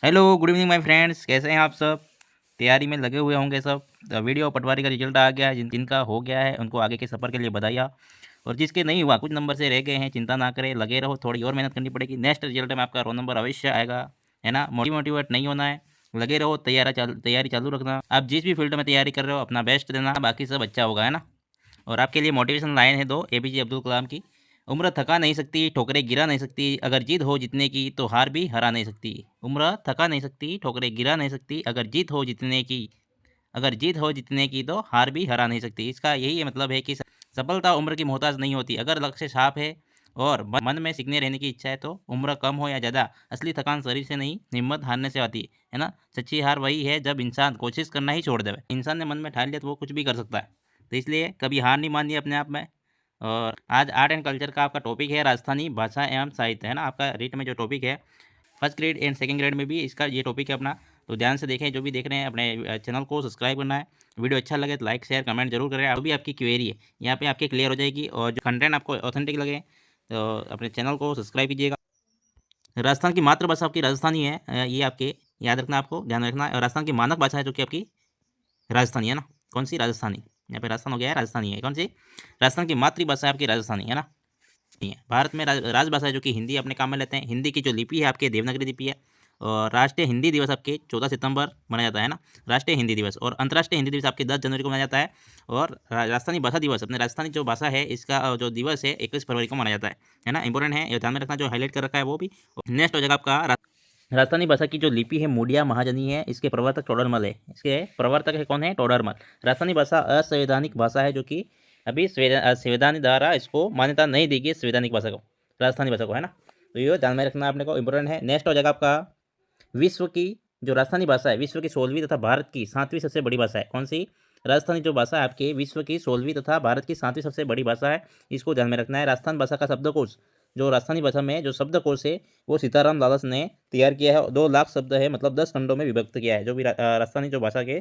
Hello good evening my friends, कैसे हैं आप सब। तैयारी में लगे हुए होंगे सब। वीडियो पटवारी का रिजल्ट आ गया है। जिनका हो गया है उनको आगे के सफ़र के लिए बधाइयाँ। और जिसके नहीं हुआ, कुछ नंबर से रह गए हैं, चिंता ना करें, लगे रहो, थोड़ी और मेहनत करनी पड़ेगी। नेक्स्ट रिजल्ट में आपका रोल नंबर अवश्य आएगा, है ना। मोटिवेट नहीं होना है, लगे रहो, तैयारी चालू रखना। आप जिस भी फील्ड में तैयारी कर रहे हो अपना बेस्ट देना, बाकी सब अच्छा होगा, है ना। और आपके लिए मोटिवेशन लाइन है दो एपीजे अब्दुल कलाम की। उम्र थका नहीं सकती, ठोकरें गिरा नहीं सकती, अगर जीत हो जीतने की तो हार भी हरा नहीं सकती। उम्र थका नहीं सकती, ठोकरें गिरा नहीं सकती, अगर जीत हो जीतने की, अगर जीत हो जीतने की तो हार भी हरा नहीं सकती। इसका यही मतलब है कि सफलता उम्र की मोहताज नहीं होती। अगर लक्ष्य साफ है और मन में सीखने रहने की इच्छा है तो उम्र कम हो या ज़्यादा, असली थकान शरीर से नहीं, हिम्मत हारने से आती है ना। सच्ची हार वही है जब इंसान कोशिश करना ही छोड़ देवे। इंसान ने मन में ठान लिया तो वो कुछ भी कर सकता है। तो इसलिए कभी हार नहीं माननी अपने आप में। और आज आर्ट एंड कल्चर का आपका टॉपिक है राजस्थानी भाषा एवं साहित्य, है ना। आपका रीट में जो टॉपिक है, first grade and second grade में भी इसका ये टॉपिक है अपना। तो ध्यान से देखें, जो भी देख रहे हैं अपने चैनल को सब्सक्राइब करना है। वीडियो अच्छा लगे तो लाइक शेयर कमेंट जरूर करें। अभी आपकी क्वेरी है यहाँ पे आपकी क्लियर हो जाएगी, और जो कंटेंट आपको ऑथेंटिक लगे तो अपने चैनल को सब्सक्राइब कीजिएगा। राजस्थान की मातृभाषा आपकी राजस्थानी है, ये आपके याद रखना, आपको ध्यान रखना है। और राजस्थान की मानक भाषा है जो कि आपकी राजस्थानी है ना। कौन सी? राजस्थानी। यहाँ पे राजस्थान हो गया है, राजस्थानी है। कौन सी? राजस्थान की मातृभाषा है आपकी राजस्थानी, है ना। नहीं है। भारत में राजभाषा है जो कि हिंदी अपने काम में लेते हैं। हिंदी की जो लिपि है आपके देवनागरी लिपि है। और राष्ट्रीय हिंदी दिवस आपके 14 सितंबर मनाया जाता है ना, राष्ट्रीय हिंदी दिवस। और अंतर्राष्ट्रीय हिंदी दिवस आपके 10 जनवरी को मनाया जाता है। और राजस्थानी भाषा दिवस, अपने राजस्थानी जो भाषा है इसका जो दिवस है 21 फरवरी को मनाया जाता है ना। इंपॉर्टेंट है, ये ध्यान में रखना, जो हाईलाइट कर रखा है वो भी। नेक्स्ट हो जाएगा आपका राजस्थानी भाषा की जो लिपि है मुडिया महाजनी है। इसके प्रवर्तक टोडरमल है। इसके प्रवर्तक है कौन है? टोडरमल। राजस्थानी भाषा असंवैधानिक भाषा है जो कि अभी संविधान द्वारा इसको मान्यता नहीं दी गई, संवैधानिक भाषा को, राजस्थानी भाषा को, है ना। तो ये ध्यान में रखना आपने को, इंपॉर्टेंट है। नेक्स्ट हो जाएगा आपका विश्व की जो राजस्थानी भाषा है, विश्व की 16वीं तथा भारत की 7वीं सबसे बड़ी भाषा है। कौन सी? राजस्थानी जो भाषा है आपके विश्व की 16वीं तथा भारत की 7वीं सबसे बड़ी भाषा है। इसको ध्यान में रखना है। राजस्थान भाषा का शब्दकोश, जो राजस्थानी भाषा में जो शब्दकोश है वो सीताराम लालस ने तैयार किया है। 2 लाख शब्द है, मतलब 10 खंडों में विभक्त किया है जो भी राजस्थानी जो भाषा के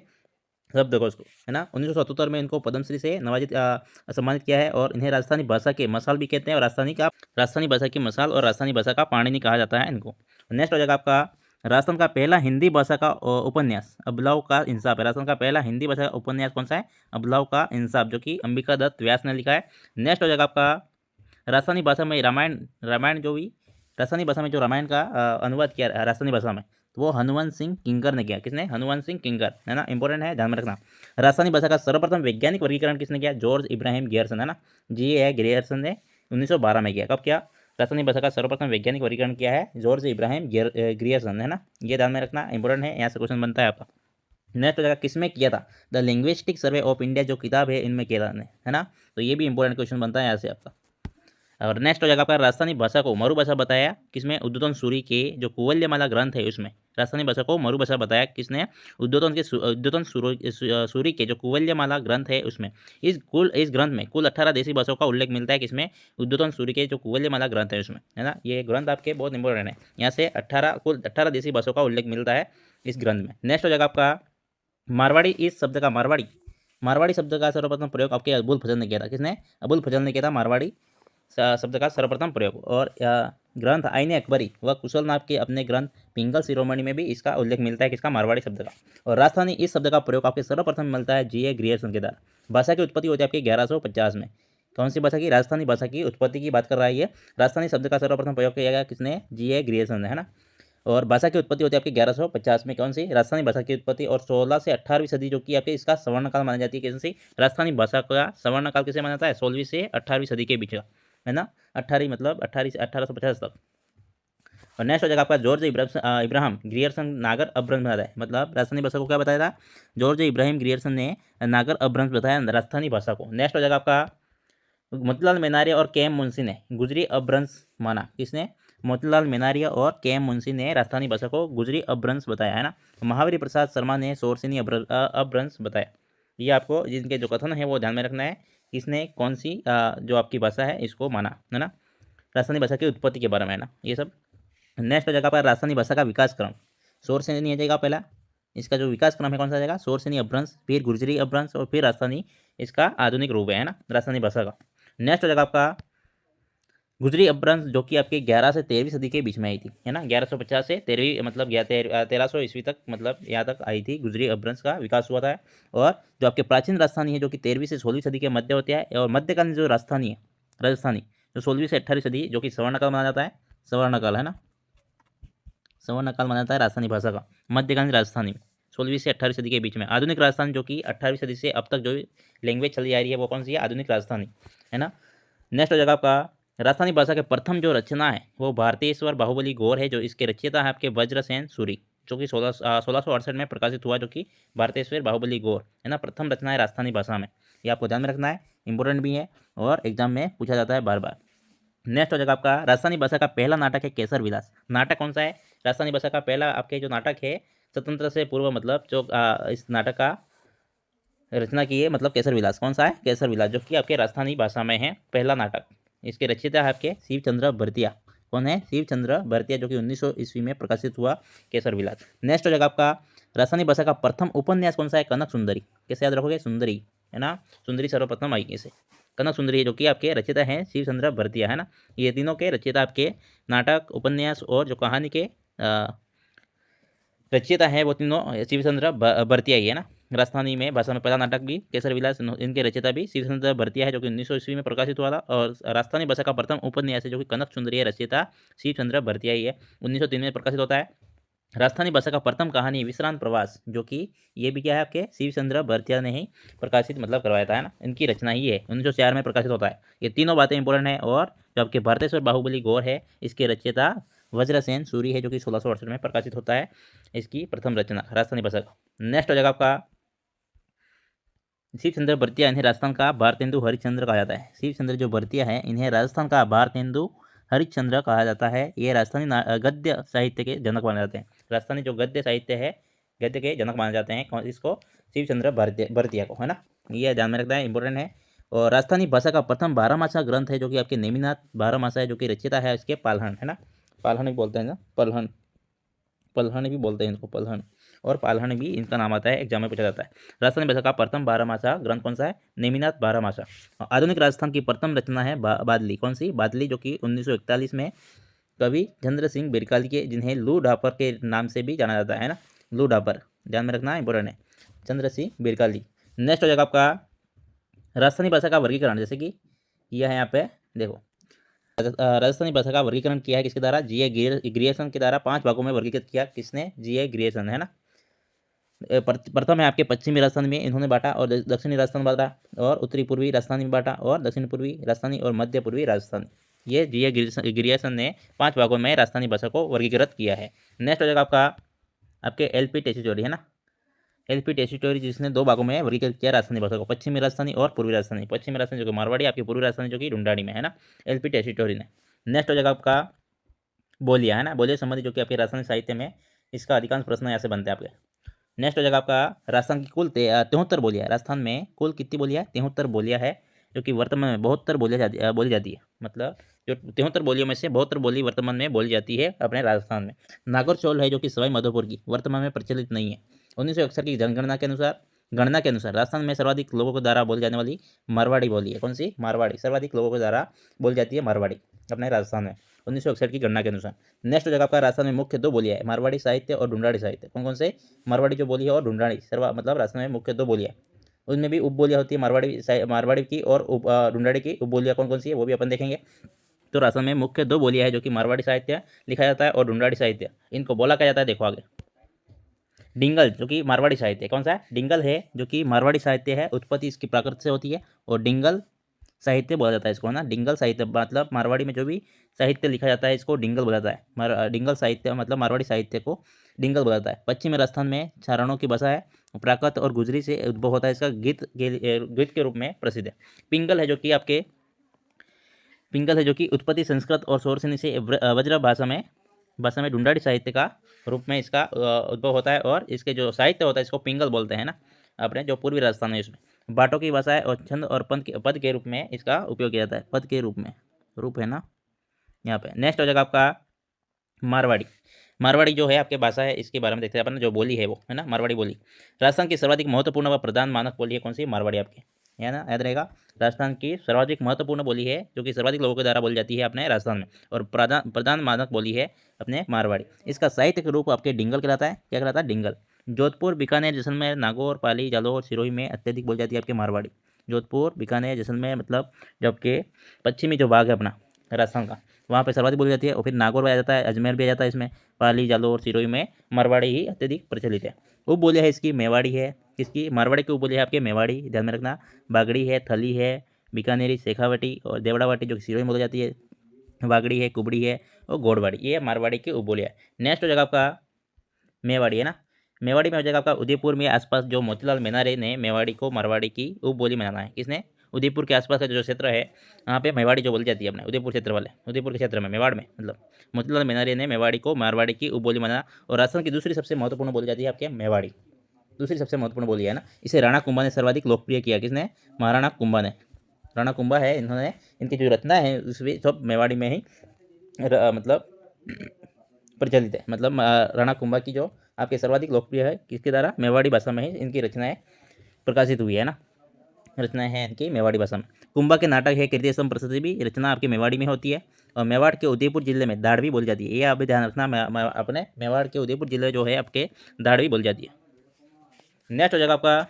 शब्दकोश को, है ना। 1977 में इनको पद्मश्री से सम्मानित किया है। और इन्हें राजस्थानी भाषा के मसाल भी कहते हैं। और राजस्थानी भाषा की मसाल और राजस्थानी भाषा का पाणिनि कहा जाता है इनको। नेक्स्ट हो जाएगा आपका राजस्थान का पहला हिंदी भाषा का उपन्यास अबलाव का इंसाफ है। राजस्थान का पहला हिंदी भाषा का उपन्यास कौन सा है? अबलाव का इंसाफ, जो कि अंबिका दत्त व्यास ने लिखा है। नेक्स्ट हो जाएगा आपका राजस्थानी भाषा में रामायण रामायण जो भी राजस्थानी भाषा में जो रामायण का अनुवाद किया राजस्थानी भाषा में, तो वो हनुवंत सिंह किंकर ने किया। किसने? हनुवंत सिंह किंकर, है ना। इंपॉर्टेंट है, ध्यान में रखना। राजस्थानी भाषा का सर्वप्रथम वैज्ञानिक वर्गीकरण किसने किया? जॉर्ज इब्राहिम गियर्सन, है ना। जी है गियर्सन ने 1912 में किया। कब किया? राजस्थानी भाषा का सर्वप्रथम वैज्ञानिक वर्गीकरण किया है जॉर्ज इब्राहिम गियर्सन, है ना। ये ध्यान में रखना, इंपॉर्टेंट है, यहाँ से क्वेश्चन बनता है आपका। नेक्स्ट हो जाएगा किसमें किया था? The linguistic survey of India जो किताब है इनमें किया था, है ना। तो ये भी इंपॉर्टेंट क्वेश्चन बनता है यहाँ से आपका। और नेक्स्ट हो जाएगा आपका राजस्थानी भाषा को मरुभाषा बताया किसमें? उद्योतन सूरी के जो कुवल्यमाला ग्रंथ है उसमें राजस्थानी भाषा को मरुभाषा बताया किसने? उद्योतन सूरी के जो कुवल्यमाला ग्रंथ है उसमें। इस ग्रंथ में कुल 18 देशी भाषाओं का उल्लेख मिलता है। किसमें? उद्योतन सूरी के जो कुवल्यमाला ग्रंथ है उसमें, है ना। ये ग्रंथ आपके बहुत इंपॉर्टेंट है। यहाँ से कुल 18 देशी भाषाओं का उल्लेख मिलता है इस ग्रंथ में। नेक्स्ट हो जाएगा आपका मारवाड़ी। इस शब्द का मारवाड़ी शब्द का सर्वप्रथम प्रयोग आपके अबुल फजल ने किया था। किसने? अबुल फजल ने किया था मारवाड़ी शब्द का सर्वप्रथम प्रयोग। और ग्रंथ आईने अकबरी व कुशल नाथ के अपने ग्रंथ पिंगल शिरोमणि में भी इसका उल्लेख मिलता है। किसका? मारवाड़ी शब्द का। और राजस्थानी इस शब्द का प्रयोग आपके सर्वप्रथम मिलता है जी ए ग्रियर्सन के द्वारा। भाषा की उत्पत्ति होती है आपकी 1150 में। कौन सी भाषा की? राजस्थानी भाषा की उत्पत्ति की बात कर रहा है ये। राजस्थानी शब्द का सर्वप्रथम प्रयोग किया गया किसने? जी ए ग्रियर्सन ने, है ना। और भाषा की उत्पत्ति होती है आपकी 1150 में। कौन सी? राजस्थानी भाषा की उत्पत्ति। और 16 से 18वीं सदी जो कि आपके इसका सवर्णकाल मानी जाती है। कैसे? राजस्थानी भाषा का सवर्णकाल किसे माना जाता है? 16वीं से 18वीं सदी के बीच का, है ना। 18 मतलब 18 से 1850 तक। और नेक्स्ट हो जाएगा आपका जॉर्ज इब्राहिम ग्रियर्सन नागर अपभ्रंश बताया है। मतलब राजस्थानी भाषा को क्या बताया था? जॉर्ज इब्राहिम ग्रियर्सन ने नागर अपभ्रंश बताया राजस्थानी भाषा को। नेक्स्ट हो जाएगा आपका मोतीलाल मेनारिया और के एम मुंशी ने गुजरी अपभ्रंश माना। किसने? मोतीलाल मेनारिया और के एम मुंशी ने राजस्थानी भाषा को गुजरी अपभ्रंश बताया, है ना। महावीर प्रसाद शर्मा ने सोरसिनी अपभ्रंश बताया। ये आपको जिनके जो कथन है वो ध्यान में रखना है। किसने कौन सी जो आपकी भाषा है इसको माना, है ना। राजस्थानी भाषा की उत्पत्ति के बारे में, है ना, ये सब। नेक्स्ट हो जाएगा पर राजस्थानी भाषा का विकास क्रम। सोरसेनी आ जाएगा पहला। इसका जो विकास क्रम है कौन सा जाएगा? सोरसेनी अपभ्रंश, फिर गुर्जरी अपभ्रंश, और फिर राजस्थानी इसका आधुनिक रूप है ना, राजस्थानी भाषा का। नेक्स्ट हो जाएगा आपका गुजरी अपभ्रंश जो कि आपके 11 से 13वीं सदी के बीच में आई थी, है ना। 1150 से 13वीं मतलब 1300 ईस्वी तक, मतलब यहाँ तक आई थी। गुजरी अपभ्रंश का विकास हुआ था। और जो आपके प्राचीन राजस्थानी है जो कि 13वीं से 16वीं सदी के मध्य होते हैं, और मध्यकालीन जो राजस्थानी है, राजस्थानी जो 16वीं से 18वीं सदी जो कि स्वर्णकाल माना जाता है, स्वर्णकाल, है ना, स्वर्णकाल माना जाता है राजस्थानी भाषा का। मध्यकालीन राजस्थानी 16वीं से 18वीं सदी के बीच में। आधुनिक राजस्थान जो कि 18वीं सदी से अब तक जो लैंग्वेज चली आ रही है वो कौन सी है, आधुनिक राजस्थानी, है ना। नेक्स्ट हो जाएगा आपका राजस्थानी भाषा के प्रथम जो रचना है वो भारतेश्वर बाहुबली गौर है, जो इसके रचयिता है आपके वज्रसेन सूरी, जो कि 1668 में प्रकाशित हुआ, जो कि भारतेश्वर बाहुबली गौर, है ना, प्रथम रचना है राजस्थानी भाषा में। ये आपको ध्यान में रखना है, इंपॉर्टेंट भी है और एग्जाम में पूछा जाता है बार बार। नेक्स्ट हो जाएगा आपका राजस्थानी भाषा का पहला नाटक है केसर विलास। नाटक कौन सा है, राजस्थानी भाषा का पहला आपके जो नाटक है स्वतंत्र से पूर्व, मतलब जो इस नाटक का रचना की है, मतलब केसर विलास। कौन सा है, केसर विलास, जो कि आपके राजस्थानी भाषा में है पहला नाटक। इसके रचयिता है आपके शिव चंद्र भरतिया। कौन है, शिव चंद्र भरतिया, जो कि 1900 ईस्वी में प्रकाशित हुआ केसर विलास। नेक्स्ट हो जाएगा आपका राजस्थानी भाषा का प्रथम उपन्यास कौन सा है, कनक सुंदरी। कैसे याद रखोगे, सुंदरी, है ना, सुंदरी सर्वप्रथम आई इसे, कनक सुंदरी, जो कि आपके रचयिता हैं शिव चंद्र भरतिया, है ना। ये तीनों के रचयिता आपके नाटक, उपन्यास और जो कहानी के रचयिता है वो तीनों शिवचंद्र भरतिया ही है ना। राजस्थानी में भाषा में पहला नाटक भी केसर विलास, इनके रचयिता भी शिवचंद्र भरतिया है, जो कि 1900 ईस्वी में प्रकाशित हुआ था। और राजस्थानी भाषा का प्रथम उपन्यास है जो कि कनक सुंदरी है, रचयिता शिवचंद्र भरतिया ही है, 1903 में प्रकाशित होता है। राजस्थानी भाषा का प्रथम कहानी विश्रांत प्रवास, जो कि ये भी क्या है आपके शिवचंद्र भरतिया ने ही प्रकाशित मतलब करवाया था, है ना, इनकी रचना ही है, 1904 में प्रकाशित होता है। ये तीनों बातें इंपॉर्टेंट है। और जो आपके भारतेश्वर बाहुबली गौर है, इसके रचयिता वज्रसेन सूरी है, जो कि 1668 में प्रकाशित होता है, इसकी प्रथम रचना राजस्थानी भाषा का। नेक्स्ट हो जाएगा आपका शिवचंद्र भरतिया, इन्हें राजस्थान का भारतेंदु हरिश्चंद्र कहा जाता है। शिवचंद्र जो भरतिया है इन्हें राजस्थान का भारतेंदु हरिश्चंद्र कहा जाता है। ये राजस्थानी गद्य साहित्य के जनक माने जाते हैं। राजस्थानी जो गद्य साहित्य है, गद्य के जनक माने जाते हैं इसको, शिवचंद्र भरतिया को, है ना। ये ध्यान में रखना है, इंपॉर्टेंट है। और राजस्थानी भाषा का प्रथम बारहमासा ग्रंथ है जो कि आपके नेमिनाथ बारहमासा है, जो कि रचयिता है इसके पालहन, है ना, पालहन भी बोलते हैं ना, पलहन, पलहन भी बोलते हैं इनको, पलहन और पालहन भी इनका नाम आता है, एग्जाम में पूछा जाता है। राजस्थानी भाषा का प्रथम बारहमासा ग्रंथ कौन सा है, नेमिनाथ बारहमासा। आधुनिक राजस्थान की प्रथम रचना है बादली। कौन सी, बादली, जो कि 1941 में कवि चंद्र सिंह बिरकाली के, जिन्हें लू ढापर के नाम से भी जाना जाता है ना, लू ढापर, ध्यान में रखना इंपॉर्टेंट है, चंद्र सिंह बिरकाली। नेक्स्ट हो जाएगा आपका राजस्थानी भाषा का वर्गीकरण, जैसे कि यह है यहाँ पे देखो, राजस्थानी भाषा का वर्गीकरण किया है किसके द्वारा, जीए ग्रियर्सन के द्वारा 5 भागों में वर्गीकृत किया, किसने, जीए ग्रियर्सन, है ना। प्रथम है आपके पश्चिमी राजस्थान में इन्होंने बांटा, और दक्षिणी राजस्थान बांटा, और उत्तरी पूर्वी राजस्थानी में बांटा, और दक्षिण पूर्वी राजस्थानी और मध्य पूर्वी राजस्थानी। ये जीए ग्रियर्सन ने 5 भागों में राजस्थानी भाषा को वर्गीकृत किया है। नेक्स्ट हो जाएगा आपका आपके एलपी टेसीटोरी, है ना, एलपी टेसीटोरी, जिसने 2 भागों में वर्गीकृत किया राजस्थानी भाषा को, पश्चिमी राजस्थानी और पूर्वी राजस्थानी। पश्चिमी राजस्थानी जो कि मारवाड़ी, आपकी पूर्वी राजस्थानी जो कि ढूंढाड़ी में, है ना, एलपी टेसीटोरी ने। नेक्स्ट हो जाएगा आपका बोलिया, है ना, बोलिया संबंधी, जो कि आपके राजस्थानी साहित्य में इसका अधिकांश प्रश्न यहाँ से बनते हैं आपके। नेक्स्ट हो जाएगा आपका राजस्थान की कुल 73 बोलियाँ है। राजस्थान में कुल कितनी बोलियाँ है, 73 बोलियाँ है, जो कि वर्तमान में 72 बोली जाती है। मतलब जो 73 बोलियों में से 72 बोली वर्तमान में बोली जाती है अपने राजस्थान में। नागौर चौल है, जो कि सवाई माधोपुर की, वर्तमान में प्रचलित नहीं है। 1961 की जनगणना के अनुसार, गणना के अनुसार राजस्थान में सर्वाधिक लोगों को द्वारा बोली जाने वाली मारवाड़ी बोली है। कौन सी, मारवाड़ी, सर्वाधिक लोगों के द्वारा बोली जाती है मारवाड़ी अपने राजस्थान में, 1961 की गणना के अनुसार। नेक्स्ट हो जाएगा आपका राजस्थान में मुख्य 2 बोलियाँ है, मारवाड़ी साहित्य और ढूंढाड़ी साहित्य। कौन कौन से, मारवाड़ी जो बोली है और ढूंढाड़ी, मतलब राजस्थान में मुख्य 2 बोलियाँ, उनमें भी उपबोलियाँ होती है, मारवाड़ी की और ढूंढाड़ी की उपबोलियाँ कौन कौन सी है वो भी अपन देखेंगे। तो राजस्थान में मुख्य 2 बोलियाँ है, जो कि मारवाड़ी साहित्य लिखा जाता है और ढूंढाड़ी साहित्य, इनको बोला क्या जाता है, देखो आगे। डिंगल, जो कि मारवाड़ी साहित्य, कौन सा है, डिंगल है, जो कि मारवाड़ी साहित्य है, उत्पत्ति इसकी प्राकृत से होती है, और डिंगल साहित्य बोला जाता है इसको, है ना। डिंगल साहित्य मतलब मारवाड़ी में जो भी साहित्य लिखा जाता है इसको डिंगल बोला जाता है। डिंगल साहित्य मतलब मारवाड़ी साहित्य को डिंगल बोला जाता है। पश्चिमी राजस्थान में चारणों की भाषा है, प्राकृत और गुजरी से उद्भव होता है, इसका गीत के रूप में प्रसिद्ध है। पिंगल है, जो कि आपके पिंगल है, जो कि उत्पत्ति संस्कृत और शोरसेनी से वज्र भाषा में ढूंढाड़ी साहित्य का रूप में इसका उद्भव होता है, और इसके जो साहित्य होता है इसको पिंगल बोलते हैं ना, अपने जो पूर्वी राजस्थान है इसमें। बाटों की भाषा है, और छंद और पद के रूप में इसका उपयोग किया जाता है, पद के रूप में, रूप है ना यहाँ पे। नेक्स्ट हो जाएगा आपका मारवाड़ी। मारवाड़ी जो है आपके भाषा है, इसके बारे में देखते हैं अपन, जो बोली है वो, है ना, मारवाड़ी बोली। राजस्थान की सर्वाधिक महत्वपूर्ण व प्रधान मानक बोली है कौन सी, मारवाड़ी आपकी। है ना, याद रहेगा। राजस्थान की सर्वाधिक महत्वपूर्ण बोली है जो कि सर्वाधिक लोगों के द्वारा बोली जाती है अपने राजस्थान में, और प्रधान प्रधान मानक बोली है अपने मारवाड़ी। इसका साहित्यिक रूप आपके डिंगल कहलाता है। क्या कहलाता है? डिंगल। जोधपुर, बीकानेर, जैसलमेर, नागौर, पाली, जालौर, सिरोही में अत्यधिक बोली जाती है आपके मारवाड़ी। जोधपुर, बीकानेर, जैसलमेर मतलब जो आपके पश्चिमी जो भाग है अपना राजस्थान का, वहाँ पे सर्वाधिक बोली जाती है। और फिर नागौर आ जाता है, अजमेर भी आ जाता है इसमें, पाली, जालौर, सिरोही में मारवाड़ी ही अत्यधिक प्रचलित है। उपबोलियाँ है इसकी मेवाड़ी है। किसकी? मारवाड़ी की उपबोली है आपके मेवाड़ी, ध्यान में रखना। बागड़ी है, थली है, बीकानेरी, शेखावटी और देवड़ावाटी जो कि सिरोही में बोली जाती है, वागड़ी है, कुबड़ी है और गोड़वाड़ी, ये मारवाड़ी की उपबोलियाँ है। नेक्स्ट हो जाएगा आपका मेवाड़ी, है ना। मेवाड़ी में हो जाएगा आपका उदयपुर में आसपास जो मोतीलाल मेनारे ने मेवाड़ी को मारवाड़ी की उपबोली बनाना है। किसने? उदयपुर के आसपास का जो क्षेत्र है वहाँ पे मेवाड़ी जो बोली जाती है अपने उदयपुर क्षेत्र वाले, उदयपुर के क्षेत्र में, मेवाड़ में मतलब, मोतीलाल मेनारे ने मेवाड़ी को मारवाड़ी की उपबोली बनाना। और राजस्थान की दूसरी सबसे महत्वपूर्ण बोली जाती है आपके मेवाड़ी, दूसरी सबसे महत्वपूर्ण बोली है ना। इसे राणा कुंभा ने सर्वाधिक लोकप्रिय किया। किसने? महाराणा कुंभा ने। राणा कुंभा है, इन्होंने इनकी जो रचना है उसमें सब मेवाड़ी में ही मतलब प्रचलित है। मतलब राणा कुंभा की जो आपके सर्वाधिक लोकप्रिय है, किसके द्वारा? मेवाड़ी भाषा में ही इनकी रचनाएं प्रकाशित हुई है ना, रचनाएं हैं इनकी मेवाड़ी भाषा में। कुंभा के नाटक है कीर्ति स्तंभ प्रसिद्धि भी रचना आपके मेवाड़ी में होती है। और मेवाड़ के उदयपुर जिले में दाड़वी बोली जाती है। ये आप भी ध्यान रखना, अपने मेवाड़ के उदयपुर जिले जो है आपके दाड़वी बोली जाती है। नेक्स्ट हो जाएगा आपका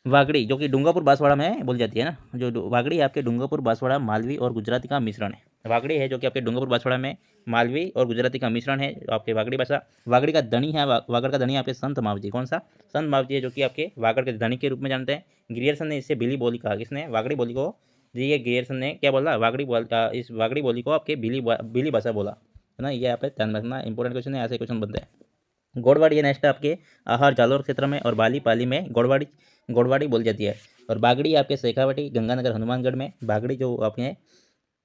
वागड़ी, जो कि डूंगापुर बांसवाड़ा में बोली जाती है ना। जो वागड़ी है आपके डूंगापुर बांसवाड़ा मालवी और गुजराती का मिश्रण है। वागड़ी है जो कि आपके डूंगापुर बांसवाड़ा में मालवी और गुजराती का मिश्रण है आपके वागड़ी भाषा। वागड़ी का धनी है, वागड़ का धनी है आपके संत मावजी। कौन सा? संत मावजी है, जो कि आपके वागड़ के धनी के रूप में जानते हैं। ग्रियर्सन ने इससे बिली बोली कहा। किसने? वागड़ी बोली को जी, ये ग्रियर्सन ने क्या बोला? इस वागड़ी बोली को आपके बिली भाषा बोला, है ना। ये यहाँ पे ध्यान रखना, इंपॉर्टेंट क्वेश्चन है, ऐसे क्वेश्चन बनते हैं। गोड़वाड़ी है नेक्स्ट आपके आहार जालोर क्षेत्र में, और बाली पाली में गोड़वाड़ी बोली जाती है। और बागड़ी आपके शेखावटी गंगानगर हनुमानगढ़ में। बागड़ी जो आपके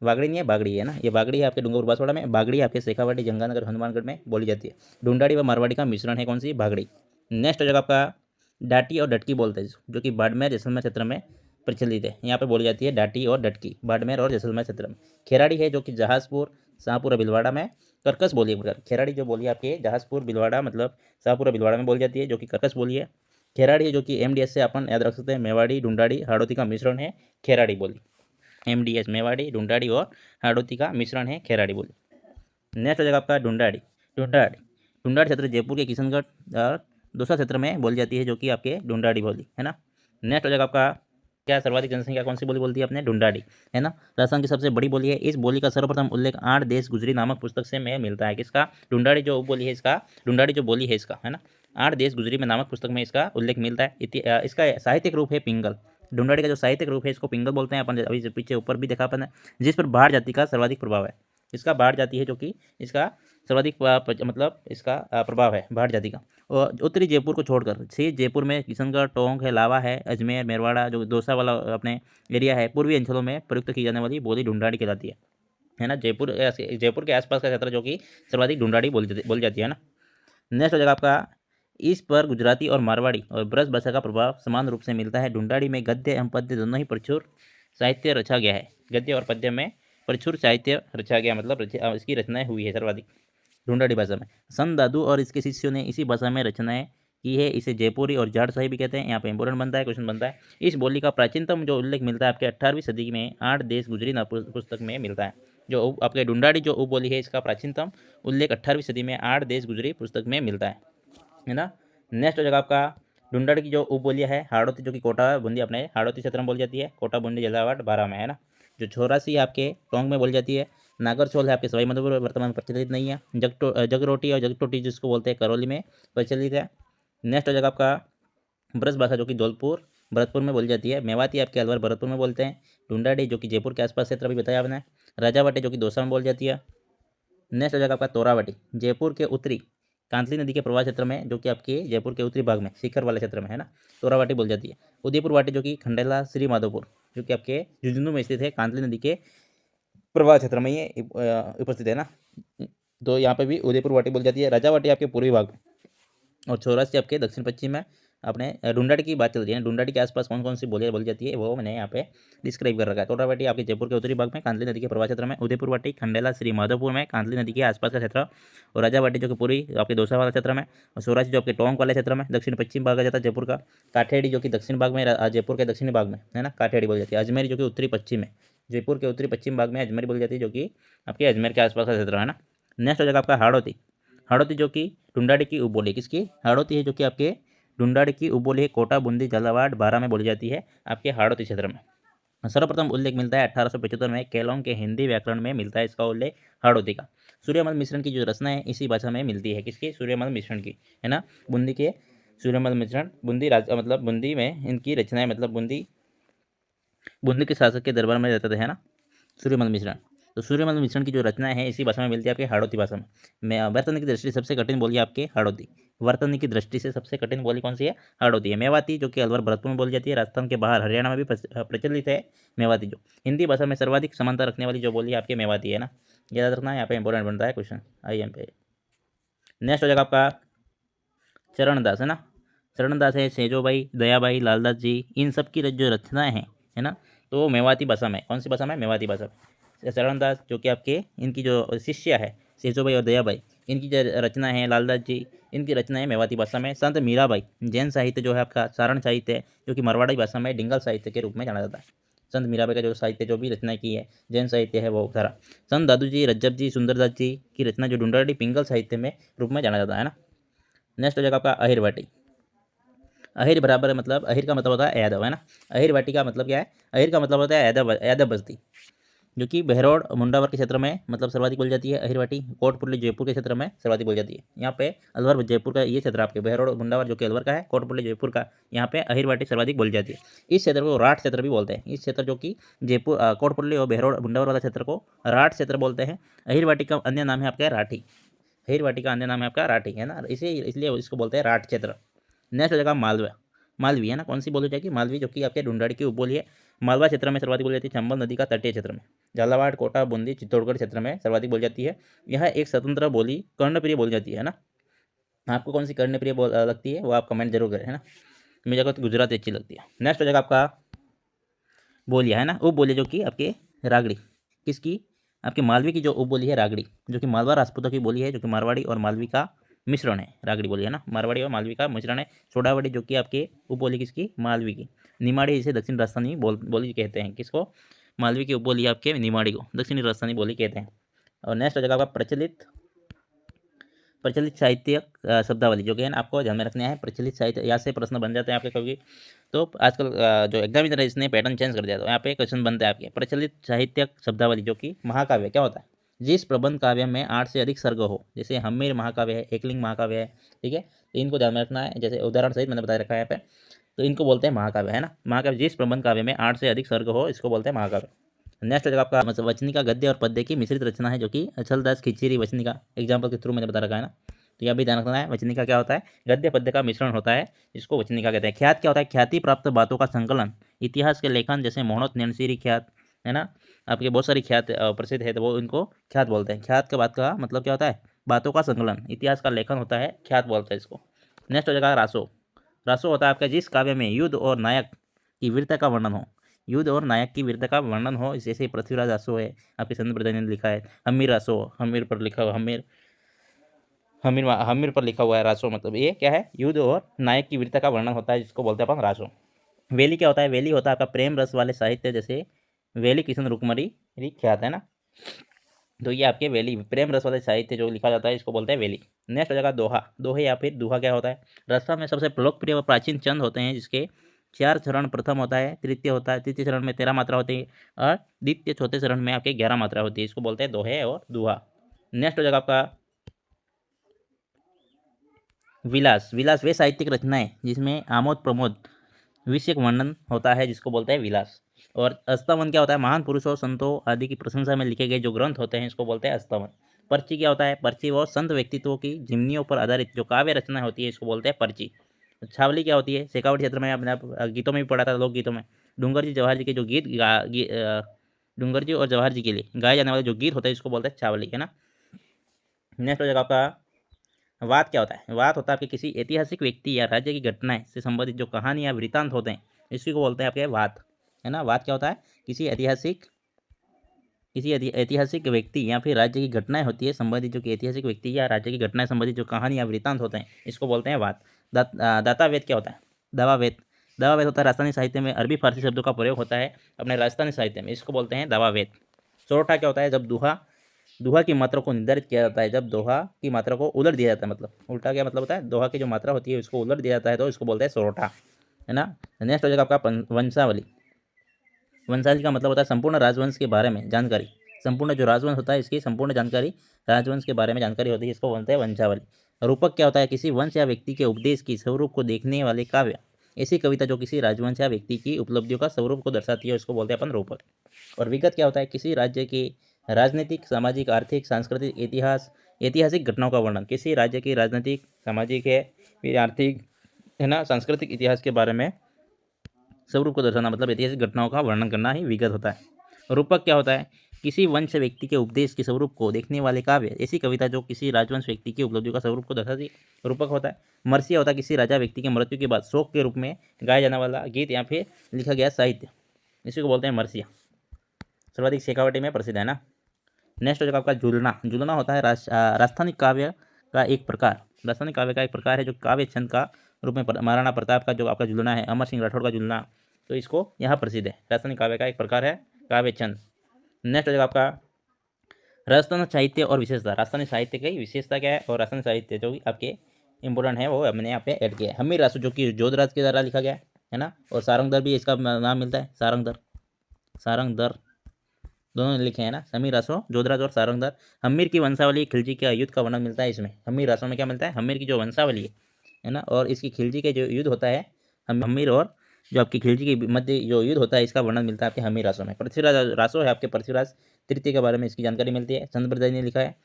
वागड़ी नहीं है, बागड़ी है ना, ये बागड़ी है आपके डूंगरपुर बांसवाड़ा में। बागड़ी आपके शेखावटी गंगानगर हनुमानगढ़ में बोली जाती है। ढूंढाड़ी व मारवाड़ी का मिश्रण है। कौन सी? बागड़ी। नेक्स्ट हो जाएगा आपका डाटी और डटकी बोलते हैं, जो कि बाड़मेर जैसलमेर क्षेत्र में प्रचलित है। यहाँ पे बोली जाती है डाटी और डटकी, बाड़मेर और जैसलमेर क्षेत्र में। खेराड़ी है जो कि जहाजपुर, शाहपुर और भीलवाड़ा में कर्कश बोली है। खेराड़ी जो बोली आपके जहाजपुर, भीलवाड़ा मतलब शाहपुर और भीलवाड़ा में बोली जाती है, जो कि कर्कश बोली है। खेराड़ी है जो कि एमडीएस से अपन याद रख सकते हैं, मेवाड़ी ढूंढाड़ी हाड़ौती का मिश्रण है खेराड़ी बोली। एमडीएस मेवाड़ी ढूंढाड़ी और हाड़ौती का मिश्रण है खेराड़ी बोली। नेक्स्ट हो जाएगा आपका ढूंढाड़ी। ढूंढाड़ी क्षेत्र जयपुर के किशनगढ़ और दूसरा क्षेत्र में बोली जाती है, जो कि आपके ढूंढाड़ी बोली, है ना। नेक्स्ट हो जाएगा आपका क्या? सर्वाधिक जनसंख्या कौन सी बोली बोलती है अपने? ढूंढाड़ी, है ना। राजस्थान की सबसे बड़ी बोली है। इस बोली का सर्वप्रथम उल्लेख 8 देश गुजरी नामक पुस्तक से में मिलता है। किसका? ढूंढाड़ी जो बोली है इसका, ढूंढाड़ी जो बोली है इसका, है ना, 8 देश गुजरी में नामक पुस्तक में इसका उल्लेख मिलता है। इसका साहित्यिक रूप है पिंगल। ढूंढाड़ी का जो साहित्यिक रूप है इसको पिंगल बोलते हैं। अपन अभी पीछे ऊपर भी देखा अपन, जिस पर भाड़ जाति का सर्वाधिक प्रभाव है। इसका भाड़ जाति है जो कि इसका सर्वाधिक मतलब इसका प्रभाव है भाड़ जाति का। और उत्तरी जयपुर को छोड़कर शेष जयपुर में किशनगढ़, टोंक है, लावा है, अजमेर, मेरवाड़ा जो दौसा वाला अपने एरिया है, पूर्वी अंचलों में प्रयुक्त की जाने वाली बोली ढूंढाड़ी कहलाती है ना। जयपुर के आसपास का क्षेत्र जो कि सर्वाधिक ढूंढाड़ी बोली जाती है ना। नेक्स्ट हो जाएगा आपका इस पर गुजराती और मारवाड़ी और ब्रज भाषा का प्रभाव समान रूप से मिलता है। ढूंढाड़ी में गद्य एवं पद्य दोनों ही प्रचुर साहित्य रचा गया है। गद्य और पद्य में प्रचुर साहित्य रचा गया, मतलब इसकी रचनाएं हुई है सर्वाधिक ढूंढाड़ी भाषा में। संत दादू और इसके शिष्यों ने इसी भाषा में रचनाएं की है। इसे जयपुरी और जाटशाही भी कहते हैं। यहाँ पे इंपॉर्टेंट बनता है, क्वेश्चन बनता है। इस बोली का प्राचीनतम जो उल्लेख मिलता है आपके 18वीं सदी में 8 देश गुजरी पुस्तक में मिलता है। जो आपके ढूंढाड़ी जो उपबोली है इसका प्राचीनतम उल्लेख 18वीं सदी में 8 देश गुजरी पुस्तक में मिलता है ना। नेक्स्ट हो जाएगा आपका ढूंढाड़ी की जो उपबोलियाँ है हाड़ौती, जो कि कोटा बूंदी अपने हाड़ौती क्षेत्र में बोली जाती है। कोटा बूंदी झालावाड़ बारह में, है ना। जो छोरासी आपके टोंक में बोली जाती है। नागरचौल है आपके सवाई माधोपुर, वर्तमान में प्रचलित नहीं है। जगरोटी और जगटोटी जिसको बोलते हैं करौली में प्रचलित है। नेक्स्ट हो जाएगा आपका ब्रज भाषा, जो कि धौलपुर भरतपुर में बोली जाती है। मेवाती आपके अलवर भरतपुर में बोलते हैं। ढूंढाड़ी जो कि जयपुर के आसपास क्षेत्र भी बताया आपने। राजावाटी जो कि दौसा में बोली जाती है। नेक्स्ट हो जाएगा आपका तोरावाटी, जयपुर के उत्तरी कांतली नदी के प्रवाह क्षेत्र में, जो कि आपके जयपुर के उत्तरी भाग में शिखर वाले क्षेत्र में, है ना, तोरावाटी बोल जाती है। उदयपुर वाटी जो कि खंडेला श्री माधोपुर जो कि आपके झुंझुनू में स्थित है, कांतली नदी के प्रवाह क्षेत्र में ये उपस्थित है ना। तो यहाँ पे भी उदयपुर वाटी बोली जाती है। राजावाटी आपके पूर्वी भाग में और चौरासी आपके दक्षिण पश्चिम में। अपने ढूंढाड़ी की बात चल रही है ना, ढूंढाड़ी के आसपास कौन कौन सी बोलियाँ बोली जाती है वो मैंने यहाँ पे डिस्क्राइब कर रखा है। कोटरावाटी आपके जयपुर के उत्तरी भाग में कांतली नदी के प्रवाह क्षेत्र में, उदयपुर वाटी खंडेला श्री माधोपुर में कांतली नदी के आसपास का क्षेत्र, और राजावाटी जो कि पूरी आपके दौसा वाला क्षेत्र में, और सोराची जो आपके टोंक वाले क्षेत्र में दक्षिण पश्चिम भाग आ जाता है जयपुर का, काठेड़ी जो कि दक्षिण भाग में जयपुर के दक्षिणी भाग में है ना, काठेड़ी बोली जाती है, अजमेरी जो कि उत्तरी पश्चिम में, जयपुर के उत्तरी पश्चिम भाग में अजमेरी बोली जाती है जो कि आपके अजमेर के आसपास का क्षेत्र है ना। नेक्स्ट हो जाएगा आपका हाड़ौती। हाड़ौती जो कि ढूंढाड़ी की उपबोली, किसकी हाड़ौती है जो कि आपके ढूंढाड़ी की उपबोली है, कोटा बूंदी झालावाड़ बारा में बोली जाती है आपके हाड़ौती क्षेत्र में। सर्वप्रथम उल्लेख मिलता है 1875 में केलोंग के हिंदी व्याकरण में मिलता है इसका उल्लेख हाड़ौती का। सूर्यमल मिश्रण की जो रचना है इसी भाषा में मिलती है, किसकी सूर्यमल मिश्रण की है ना, बूंदी के सूर्यमल मिश्रण, बूंदी मतलब बूंदी में इनकी रचनाएं, मतलब बूंदी के शासक के दरबार में रहते थे है ना सूर्यमल मिश्रण। तो सूर्यमल मिश्रण की जो रचना है इसी भाषा में मिलती है आपके हाड़ौती भाषा में। वर्तन की दृष्टि से सबसे कठिन बोली आपके हाड़ौती, वर्तन की दृष्टि से सबसे कठिन बोली कौन सी है, हाड़ौती है। मेवाती जो कि अलवर भरतपुर में बोली जाती है, राजस्थान के बाहर हरियाणा में भी प्रचलित है मेवाती। जो हिंदी भाषा में सर्वाधिक समानता रखने वाली जो बोली आपके मेवाती है ना, याद रखना यहाँ पे इंपॉर्टेंट बनता है क्वेश्चन IM पे। नेक्स्ट हो जाएगा आपका चरणदास है ना, चरणदास है, सेजोबाई, दयाबाई, लालदास जी, इन सब की जो रचनाएं हैं है ना, तो मेवाती भाषा में, कौन सी भाषा में, मेवाती भाषा में। चरणदास जो कि आपके इनकी जो शिष्या है सेजोबाई और दयाबाई, इनकी जो रचना है, लालदास जी, इनकी रचनाएं मेवाती भाषा में। संत मीराबाई, जैन साहित्य जो है आपका सारण साहित्य है जो कि मारवाड़ी भाषा में डिंगल साहित्य के रूप में जाना जाता है। संत मीराबाई का जो साहित्य जो भी रचना की है जैन साहित्य है वो सारा। संत दादू जी, रज्जब जी, सुंदरदास जी की रचना जो ढूंढाड़ी पिंगल साहित्य में रूप में जाना जाता है ना। नेक्स्ट हो जाएगा आपका अहिरवाटी। अहिर बराबर मतलब, अहिर का मतलब होता है यादव है ना, अहिर वाटी का मतलब क्या है, अहिर का मतलब होता है यादव, यादव बस्ती, जो कि बहरौड़ मुंडावर के क्षेत्र में मतलब सर्वाधिक बोली जाती है अहिर वाटी। कोटपुरली जयपुर के क्षेत्र में सर्वाधिक बोली जाती है। यहाँ पे अलवर जयपुर का ये क्षेत्र आपके बहरौड़ मुंडावर जो कि अलवर का है, कोटपुरली जयपुर का, यहाँ पे अहिर वाटी सर्वाधिक बोली जाती है। इस क्षेत्र को राठ क्षेत्र भी बोलते हैं। इस क्षेत्र जो कि जयपुर कोटपुरली और बहरौड़ मुंडावर वाला क्षेत्र को राठ क्षेत्र बोलते हैं। अहिर वाटी का अन्य नाम है आपका राठी, अहिर वाटी का अन्य नाम है आपका राठी है ना, इसे इसलिए इसको बोलते हैं राठ क्षेत्र। नेक्स्ट हो जाएगा मालवा, मालवी है ना, कौन सी बोली जाएगी, मालवी जो कि आपके ढूंढाड़ी की उपबोली है। मालवा क्षेत्र में सर्वाधिक बोली जाती है चंबल नदी का तटीय क्षेत्र में। झालावाड़, कोटा, बूंदी, चित्तौड़गढ़ क्षेत्र में सर्वाधिक बोली जाती है। यह एक स्वतंत्र बोली कर्णप्रिय बोली जाती है ना। आपको कौन सी कर्णप्रिय लगती है वो आप कमेंट जरूर करें है ना। मुझे तो गुजराती अच्छी लगती है। नेक्स्ट हो जाएगा आपका बोलिया है ना, उपबोली जो कि आपके रागड़ी, किसकी, आपके मालवी की जो उपबोली है रागड़ी, जो कि मालवा राजपूतों की बोली है, जो कि मारवाड़ी और मालवी का मिश्रण है। रागड़ी बोली है ना, मारवाड़ी और मालवी का मिश्रण है। सोडावड़ी जो कि आपके उपबोली किसकी, मालवी की। निमाड़ी इसे दक्षिण राजस्थानी बोली कहते हैं, किसको, मालवी की उपबोली आपके निमाड़ी को दक्षिणी राजस्थानी बोली कहते हैं। और नेक्स्ट हो जाएगा आपका प्रचलित साहित्यिक शब्दावली, जो कि है ना आपको ध्यान में रखना है। प्रचलित साहित्य, यहाँ से प्रश्न बन जाते हैं आपके कभी, तो आजकल जो एग्जामिनर है इसने पैटर्न चेंज कर दिया, तो यहाँ पे क्वेश्चन बनता है आपके प्रचलित साहित्यिक शब्दावली, जो कि महाकाव्य क्या होता है, जिस प्रबंध काव्य में 8 से अधिक सर्ग हो, जैसे हम्मीर महाकाव्य है, एकलिंग महाकाव्य है, ठीक है, तो इनको ध्यान में रखना है, जैसे उदाहरण सहित मैंने बता रखा है यहाँ पे, तो इनको बोलते हैं महाकाव्य है ना। महाकाव्य जिस प्रबंध काव्य में 8 से अधिक सर्ग हो इसको बोलते हैं महाकाव्य। नेक्स्ट हो जाएगा आपका मतलब वचनिका, गद्य और पद्य की मिश्रित रचना है, जो कि अचलदास खिचड़ी वचनिका एग्जाम्पल के थ्रू मैंने बता रखा है ना। तो यह भी ध्यान रखना है, वचनिका क्या होता है, गद्य पद्य का मिश्रण होता है, जिसको वचनिका कहते हैं। ख्यात क्या होता है, ख्याति प्राप्त बातों का संकलन, इतिहास के लेखन, जैसे मोहनोत नैनसीरी ख्यात है ना, आपके बहुत सारी ख्यात प्रसिद्ध है, तो वो इनको ख्यात बोलते हैं। ख्यात के बात का मतलब क्या होता है, बातों का संकलन, इतिहास का लेखन होता है, ख्यात बोलते हैं इसको। नेक्स्ट हो जाएगा रासो। रासो होता है आपका जिस काव्य में युद्ध और नायक की वीरता का वर्णन हो, युद्ध और नायक की वीरता का वर्णन हो, जैसे पृथ्वीराज रासो है, आपके चंद्र प्रधान ने लिखा है। हमीर रासो, हमीर पर लिखा हुआ, हमीर पर लिखा हुआ है रासो, मतलब ये क्या है, युद्ध और नायक की वीरता का वर्णन होता है, जिसको बोलते हैं अपन रासो। वेली क्या होता है, वेली होता है आपका प्रेम रस वाले साहित्य, जैसे वेली किशन रुकमरी ख्यात है ना, तो ये आपके वेली प्रेम रस वाले साहित्य जो लिखा जाता है इसको बोलते हैं वेली। नेक्स्ट हो जाएगा दोहा। दोहे या फिर दोहा क्या होता है, राजस्थान में सबसे लोकप्रिय व प्राचीन छंद होते हैं, जिसके 4 चरण, प्रथम होता है, तृतीय होता है, तृतीय चरण में 13 मात्रा होती है, और द्वितीय चौथे चरण में आपके 11 मात्रा होती है, इसको बोलते हैं दोहे और दोहा। नेक्स्ट हो जाएगा आपका विलास। विलास वे साहित्यिक रचनाएं जिसमें आमोद प्रमोद विषयक वर्णन होता है, जिसको बोलते हैं विलास। और अस्तवन क्या होता है, महान पुरुषों संतों आदि की प्रशंसा में लिखे गए जो ग्रंथ होते हैं इसको बोलते हैं अस्तवन। पर्ची क्या होता है, पर्ची वो संत व्यक्तित्वों की जीवनियों पर आधारित जो काव्य रचना होती है इसको बोलते हैं पर्ची। छावली क्या होती है, शेखावट क्षेत्र में आपने गीतों में भी पढ़ा था, लोक गीतों में डूंगर जी जवाहर जी के जो डूंगर जी और जवाहर जी के लिए गाए जाने वाले जो गीत होते हैं इसको बोलते हैं छावली है ना। नेक्स्ट हो जाएगा आपका वाद क्या होता है? वाद होता है आपके किसी ऐतिहासिक व्यक्ति या राज्य की घटनाएं से संबंधित जो कहानी या वृत्तांत होते हैं, इसी को बोलते हैं आपके वाद, है ना। वाद क्या होता है? किसी ऐतिहासिक व्यक्ति या फिर राज्य की घटनाएं होती है संबंधित, जो कि ऐतिहासिक व्यक्ति या राज्य की घटनाएं संबंधित जो कहानी या वृत्तांत होते हैं, इसको बोलते हैं वाद। दातावेद क्या होता है? दावावेद। दावावेद होता है राजस्थानी साहित्य में अरबी फारसी शब्दों का प्रयोग होता है अपने राजस्थानी साहित्य में, इसको बोलते हैं दावावेद। सोरठा क्या होता है? जब दोहा की मात्रा को निर्धारित किया जाता है, जब दोहा की मात्रा को उलट दिया जाता है, मतलब उल्टा क्या मतलब होता है? दोहा की जो मात्रा होती है उसको उलट दिया जाता है, तो इसको बोलते हैं सोरठा, है ना। नेक्स्ट हो जाएगा आपका वंशावली। वंशावली का मतलब होता है संपूर्ण राजवंश के बारे में जानकारी। संपूर्ण जो राजवंश होता है इसकी संपूर्ण जानकारी, राजवंश के बारे में जानकारी होती है, इसको बोलते हैं वंशावली। रूपक क्या होता है? किसी वंश या व्यक्ति के उपदेश की स्वरूप को देखने वाले काव्य, ऐसी कविता जो किसी राजवंश या व्यक्ति की उपलब्धियों का स्वरूप को दर्शाती है, उसको बोलते हैं अपन रूपक। और विगत क्या होता है? किसी राज्य की राजनीतिक, सामाजिक, आर्थिक, सांस्कृतिक, ऐतिहासिक घटनाओं का वर्णन। किसी राज्य की राजनीतिक, सामाजिक है, फिर आर्थिक, है ना, सांस्कृतिक इतिहास के बारे में स्वरूप को दर्शाना, मतलब ऐतिहासिक घटनाओं का वर्णन करना ही विगत होता है। रूपक क्या होता है? किसी वंश व्यक्ति के उपदेश के स्वरूप को देखने वाले काव्य, ऐसी कविता जो किसी राजवंश व्यक्ति की उपलब्धियों का स्वरूप को दर्शाती, रूपक होता है। मर्सिया होता है किसी राजा व्यक्ति के मृत्यु के बाद शोक के रूप में गाया जाने वाला गीत या फिर लिखा गया साहित्य, इसी को बोलते हैं मर्सिया। सर्वाधिक शेखावटी में प्रसिद्ध है ना। नेक्स्ट हो जाएगा आपका झुलना। झुलना होता है राजस्थानी काव्य का एक प्रकार। राजस्थानी काव्य का एक प्रकार है जो काव्य छंद का रूप में महाराणा प्रताप का जो आपका झुलना है, अमर सिंह राठौड़ का झुलना, तो इसको यहाँ प्रसिद्ध है। राजस्थानी काव्य का एक प्रकार है काव्य छंद। नेक्स्ट हो जाएगा आपका राजस्थान साहित्य और विशेषता। राजस्थानी साहित्य की विशेषता क्या है और राजस्थानी साहित्य जो आपके इंपॉर्टेंट है वो हमने यहाँ पे ऐड किया है। हम्मीर रासो जो कि जोधराज के द्वारा लिखा गया है ना, और सारंगधर भी इसका नाम मिलता है, सारंगधर दोनों लिखे हैं ना, हम्मीर रासो, जोधराज और सारंगधर। हम्मीर की वंशावली, खिलजी का युद्ध का वर्णन मिलता है इसमें। हम्मीर रासो में क्या मिलता है? हम्मीर की जो वंशावली है ना, और इसकी खिलजी के जो युद्ध होता है, हम्मीर और जो आपकी खिलजी के मध्य जो युद्ध होता है, इसका वर्णन मिलता है आपके हम्मीर रासो में। पृथ्वीराज रासो है आपके पृथ्वीराज तृतीय के बारे में इसकी जानकारी मिलती है, चंद्रप्रदाय ने लिखा है।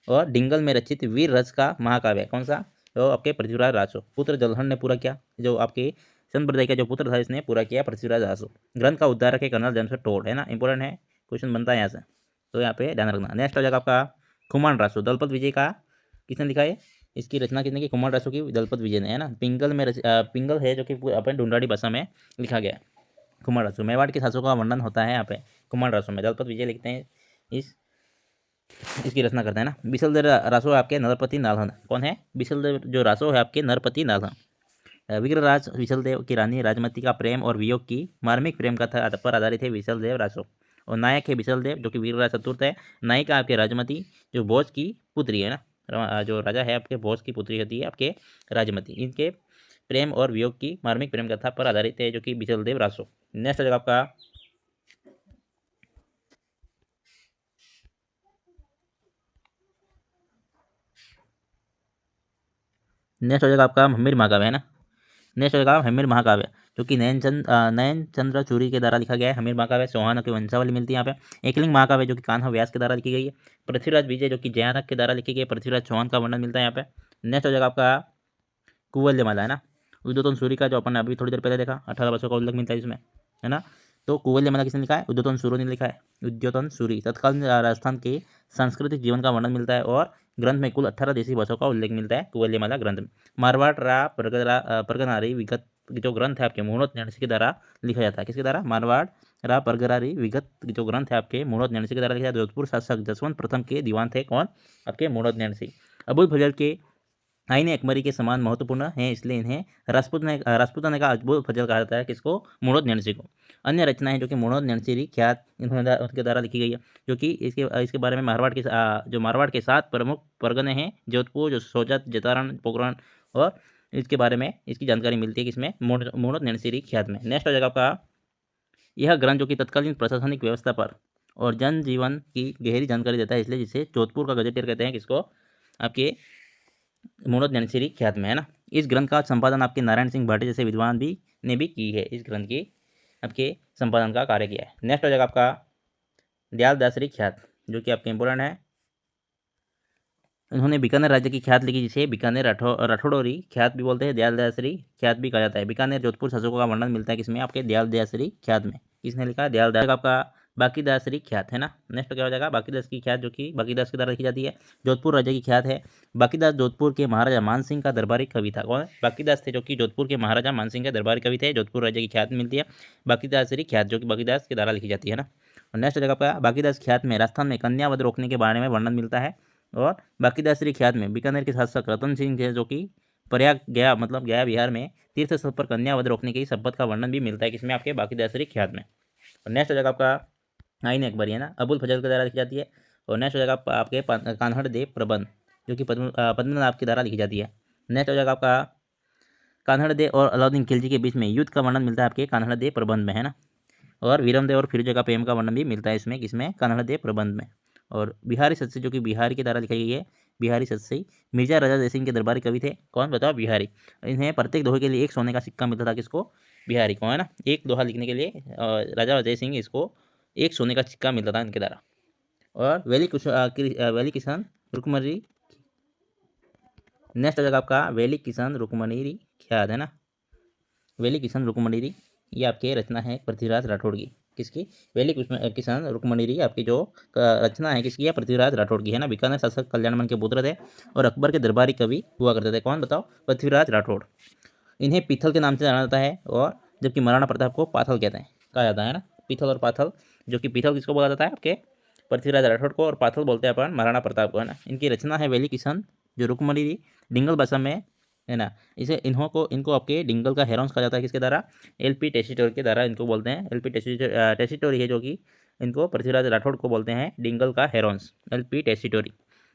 और डिंगल में रचित वीर रस का महाकाव्य कौन सा? तो आपके पृथ्वीराज रासो। पुत्र जलहन ने पूरा किया, जो आपके चंद्रप्रदाय का जो पुत्र था इसने पूरा किया पृथ्वीराज रासो। ग्रंथ का उद्धारक है कर्नल जेम्स टोड, है ना, इंपॉर्टेंट है, क्वेश्चन बनता है यहाँ से, तो यहाँ पे ध्यान रखना। नेक्स्ट हो जाएगा आपका खुमान रासो। दलपत विजय का किसने लिखा है? इसकी रचना किसने की? खुमान रासो की दलपत विजय ने, है ना। पिंगल है जो कि अपने ढूंढाड़ी भाषा में लिखा गया है। खुमान रासो मेवाड़ के शासकों का वर्णन होता है यहाँ पे खुमान रासो में। दलपत विजय लिखते हैं, इसकी रचना करते हैं ना। बिसलदेव रासो आपके नरपति नालहन। कौन है? बिसलदेव जो रासो है आपके नरपति नालहन। विग्रहराज विशलदेव की रानी राजमती का प्रेम और वियोग की मार्मिक प्रेम कथा पर आधारित है विशलदेव रासो। और नायक है बिसलदेव जो कि वीरराज चतुर्थ है। नायिका आपके राजमती जो भोज की पुत्री है ना, जो राजा है आपके भोज की पुत्री होती है आपके राजमती। इनके प्रेम और वियोग की मार्मिक प्रेम कथा पर आधारित है जो कि बिसलदेव रासो। नेक्स्ट हो जाएगा आपका हम्मीर महाकाव्य, है ना। नेक्स्ट हो जाएगा हम्मीर महाकाव्य जो कि नयन चंद्र चूरी के द्वारा लिखा गया है। हम्मीर महाकाव्य चौहानों की वंशावली मिलती है यहाँ पे। एकलिंग महाकाव्य जो कि कान्हा व्यास के द्वारा लिखी गई है। पृथ्वीराज विजय जो कि जयानक के द्वारा लिखी गई है। पृथ्वीराज चौहान का वर्णन मिलता है यहाँ पे। नेक्स्ट हो जाएगा आपका कुवल्यमाला, है ना। उद्योतन सूरी का जो अपन ने अभी थोड़ी देर पहले देखा, 18 वर्षों का उल्लेख मिलता है इसमें, है ना। तो कुवल्यमाला किसने लिखा है? उद्योतन सूरी ने लिखा है। उद्योतन सूरी तत्कालीन राजस्थान के सांस्कृतिक जीवन का वर्णन मिलता है और ग्रंथ में कुल 18 देशी भाषाओं का उल्लेख मिलता है कुवल्यमाला ग्रंथ में। मारवाड़ रा परगनारी विगत जो ग्रंथ है आपके मुहूर्त न्यासी के द्वारा लिखा जाता है। किसके द्वारा? मारवाड़ रा परगरारी विगत जो ग्रंथ है आपके मुहूर्त न्यासी के द्वारा लिखा जाता है। जोधपुर शासक जसवंत प्रथम के दीवान थे कौन? आपके मुहूर्त न्यासी। अबुल फजल के आईने अकबरी के समान महत्वपूर्ण है, इसलिए इन्हें राजपूताना का अबुल फजल कहा जाता है। किसको? मुहूर्त न्यासी को। अन्य रचनाएं जो कि मुहूर्त न्यासी ख्यात इन्होंने उनके द्वारा लिखी गई है, जो कि इसके बारे में मारवाड़ के 7 प्रमुख परगने हैं, जोधपुर, जो सोजत, जतारण, पोखरण, और इसके बारे में इसकी जानकारी मिलती है किसमें? मुहूर्त न्यासी ख्यात में। नेक्स्ट हो जाएगा आपका यह ग्रंथ जो कि तत्कालीन प्रशासनिक व्यवस्था पर और जनजीवन की गहरी जानकारी देता है, इसलिए जिसे जोधपुर का गजेटियर कहते हैं। किसको? आपके मुहूर्त न्यासी ख्यात में, है ना। इस ग्रंथ का संपादन आपके नारायण सिंह भाटी जैसे विद्वान ने भी की है। इस ग्रंथ की आपके संपादन का कार्य किया है। नेक्स्ट हो जाएगा आपका दयाल दासरी ख्यात जो कि आपके इंपॉर्टेंट है। इन्होंने बीकानेर राज्य की ख्यात लिखी, जिसे बीकानेर राठौड़ोरी ख्यात भी बोलते हैं, दयाल दासरी ख्यात भी कहा जाता है। बीकानेर जोधपुर शासकों का वर्णन मिलता है किसमें? आपके दयाल दासरी ख्यात में। किसने लिखा? दयाल दास। आपका बाकीदास श्री ख्यात, है ना। नेक्स्ट क्या हो जाएगा, बाकीदास की ख्यात, जो कि बाकीदास के द्वारा लिखी जाती है। जोधपुर राज्य की ख्यात है। बाकीदास जोधपुर के महाराजा मानसिंह का दरबारी कवि था। कौन? बाकीदास थे, जो कि जोधपुर के महाराजा मानसिंह के दरबारी कवि थे। जोधपुर राज्य की ख्यात मिलती है बाकीदास श्री ख्यात, जो कि बाकीदास के द्वारा लिखी जाती है ना। और नेक्स्ट जगह पर बाकीदास ख्यात में राजस्थान में कन्यावध रोकने के बारे में वर्णन मिलता है। और बाकीदास श्री ख्यात में बीकानेर के शासक रतन सिंह थे, जो कि प्रयाग गया मतलब गया बिहार में तीर्थ स्थल पर कन्यावध रोकने की शपथ का वर्णन भी मिलता है किसमें, आपके बाकीदास श्री ख्यात में। और नेक्स्ट जगह आपका आईन अकबरी, है ना, अबुल फजल के द्वारा लिखी जाती है। और नेक्स्ट जगह आपके कान्हड़ देव प्रबंध, जो कि पद्मनाभ के द्वारा लिखी जाती है। नेक्स्ट जगह आपका कान्हड़ देव और अलाउद्दीन खिलजी के बीच में युद्ध का वर्णन मिलता है आपके कान्हड़ देव प्रबंध में, है ना। और वीरमदेव और फिरोजा का प्रेम का वर्णन भी मिलता है इसमें, किसमें, कान्हड़ देव प्रबंध में। और बिहारी सत्सी, जो कि बिहारी के द्वारा लिखाई गई है, बिहारी सत्सी मिर्जा राजा जयसिंह के दरबारी कवि थे। कौन? बताओ, बिहारी। इन्हें प्रत्येक दोहे के लिए एक सोने का सिक्का मिलता था, किसको? बिहारी को, है ना। एक दोहा लिखने के लिए राजा जयसिंह इसको एक सोने का सिक्का मिलता था इनके द्वारा। और वैली किसान रुकमणी, नेक्स्ट जगह आपका वैली किसान रुकमणी ख्यात, है ना। वैली किसान रुकमणी ये आपके रचना है पृथ्वीराज राठौड़ की। किसकी? वैली किसान रुकमणी आपकी जो रचना है किसकी है? पृथ्वीराज राठौड़ की, है ना। बीकानेर शासक कल्याणमल के पुत्र थे और अकबर के दरबारी कवि हुआ करते थे। कौन? बताओ, पृथ्वीराज राठौड़। इन्हें पीथल के नाम से जाना जाता है, और जबकि महाराणा प्रताप को पाथल कहते हैं, कहा जाता है ना। पीथल और पाथल, जो कि पीथल किसको बोला जाता है? आपके पृथ्वीराज राठौड़ को, और पाथल बोलते हैं अपन महाराणा प्रताप को, है ना। इनकी रचना है वैली किसान जो रुकमणी डिंगल भाषा में, है ना। इनको आपके डिंगल का हेरोन्स कहा जाता है, किसके द्वारा? एलपी टेसीटोरी के द्वारा इनको बोलते हैं। एलपी टेसीटोरी है, जो कि इनको पृथ्वीराज राठौड़ को बोलते हैं डिंगल का हेरोन्स, एलपी टेसीटोरी।